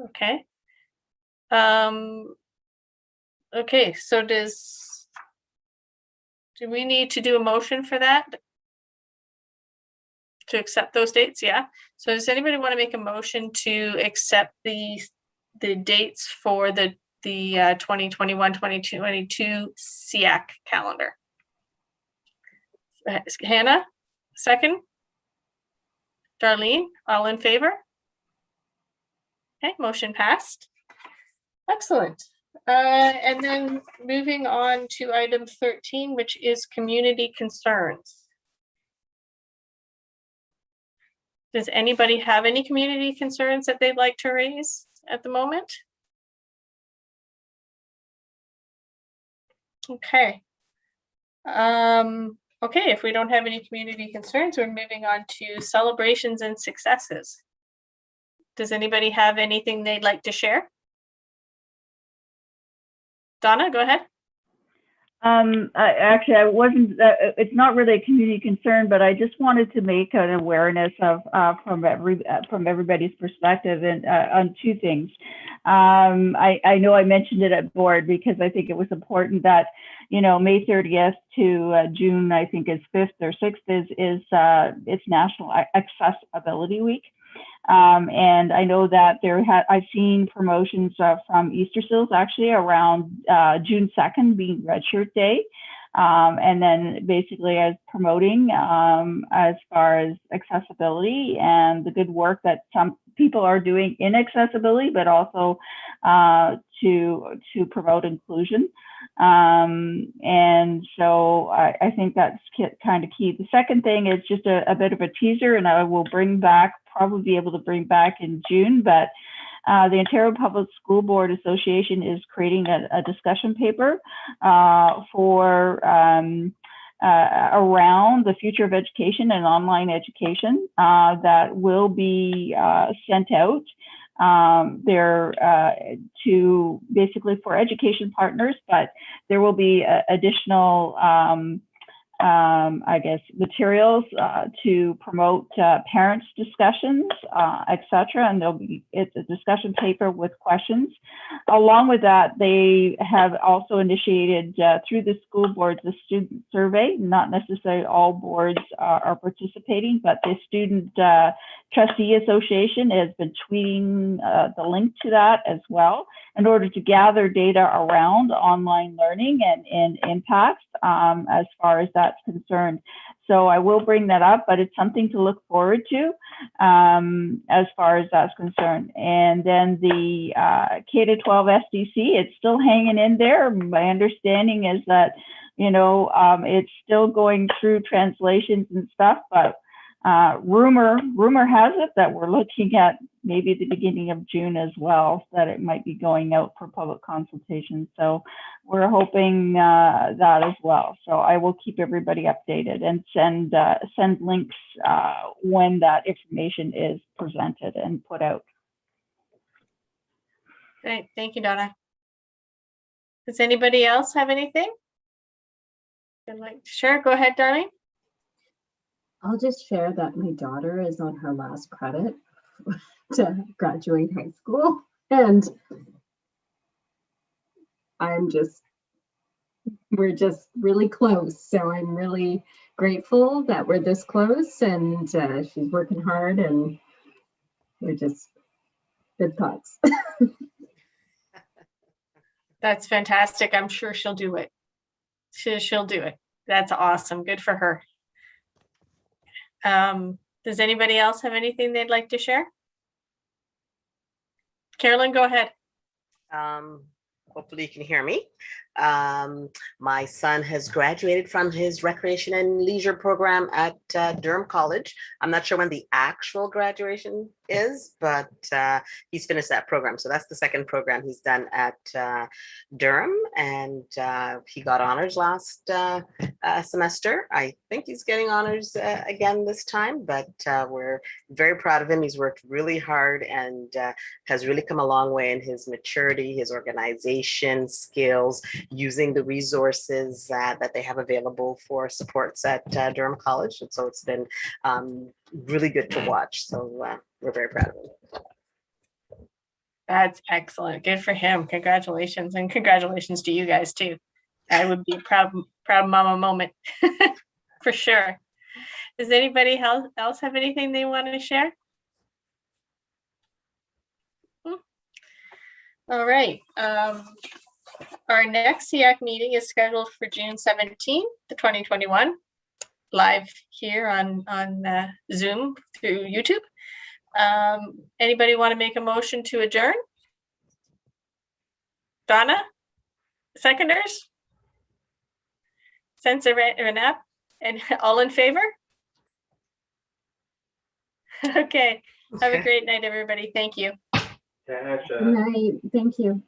Okay. Okay, so do we need to do a motion for that? To accept those dates? Yeah. So does anybody want to make a motion to accept the dates for the 2021-2022 SEAC calendar? Hannah, second. Darlene, all in favor? Okay, motion passed. Excellent. And then moving on to item 13, which is community concerns. Does anybody have any community concerns that they'd like to raise at the moment? Okay. Okay, if we don't have any community concerns, we're moving on to celebrations and successes. Does anybody have anything they'd like to share? Donna, go ahead. Actually, I wasn't. It's not really a community concern, but I just wanted to make an awareness of from everybody's perspective and on two things. I know I mentioned it at board because I think it was important that, you know, May 30th to June, I think is 5th or 6th is it's National Accessibility Week. And I know that I've seen promotions from Easter Seals actually around June 2nd being Red Shirt Day. And then basically as promoting as far as accessibility and the good work that some people are doing in accessibility, but also to promote inclusion. And so I think that's kind of key. The second thing is just a bit of a teaser, and I will probably be able to bring back in June, but the Ontario Public School Board Association is creating a discussion paper for around the future of education and online education that will be sent out there to basically for education partners, but there will be additional I guess, materials to promote parents' discussions, etc. And it's a discussion paper with questions. Along with that, they have also initiated through the school boards a student survey. Not necessarily all boards are participating, but the Student Trustee Association has been tweeting the link to that as well in order to gather data around online learning and impacts as far as that's concerned. So I will bring that up, but it's something to look forward to as far as that's concerned. And then the K-12 SDC, it's still hanging in there. My understanding is that, you know, it's still going through translations and stuff, but rumor has it that we're looking at maybe the beginning of June as well, that it might be going out for public consultation. So we're hoping that as well. So I will keep everybody updated and send links when that information is presented and put out. Great, thank you, Donna. Does anybody else have anything? Sure, go ahead, darling. I'll just share that my daughter is on her last credit to graduate high school, and we're just really close. So I'm really grateful that we're this close, and she's working hard, and we're just good thoughts. That's fantastic. I'm sure she'll do it. She'll do it. That's awesome. Good for her. Does anybody else have anything they'd like to share? Carolyn, go ahead. Hopefully you can hear me. My son has graduated from his recreation and leisure program at Durham College. I'm not sure when the actual graduation is, but he's finished that program. So that's the second program he's done at Durham, and he got honors last semester. I think he's getting honors again this time, but we're very proud of him. He's worked really hard and has really come a long way in his maturity, his organization skills, using the resources that they have available for supports at Durham College. And so it's been really good to watch. So we're very proud of him. That's excellent. Good for him. Congratulations. And congratulations to you guys too. I would be proud mama moment for sure. Does anybody else have anything they want to share? All right. Our next SEAC meeting is scheduled for June 17th, 2021, live here on Zoom through YouTube. Anybody want to make a motion to adjourn? Donna? Seconders? Sense of an app? And all in favor? Okay. Have a great night, everybody. Thank you. Good night. Thank you.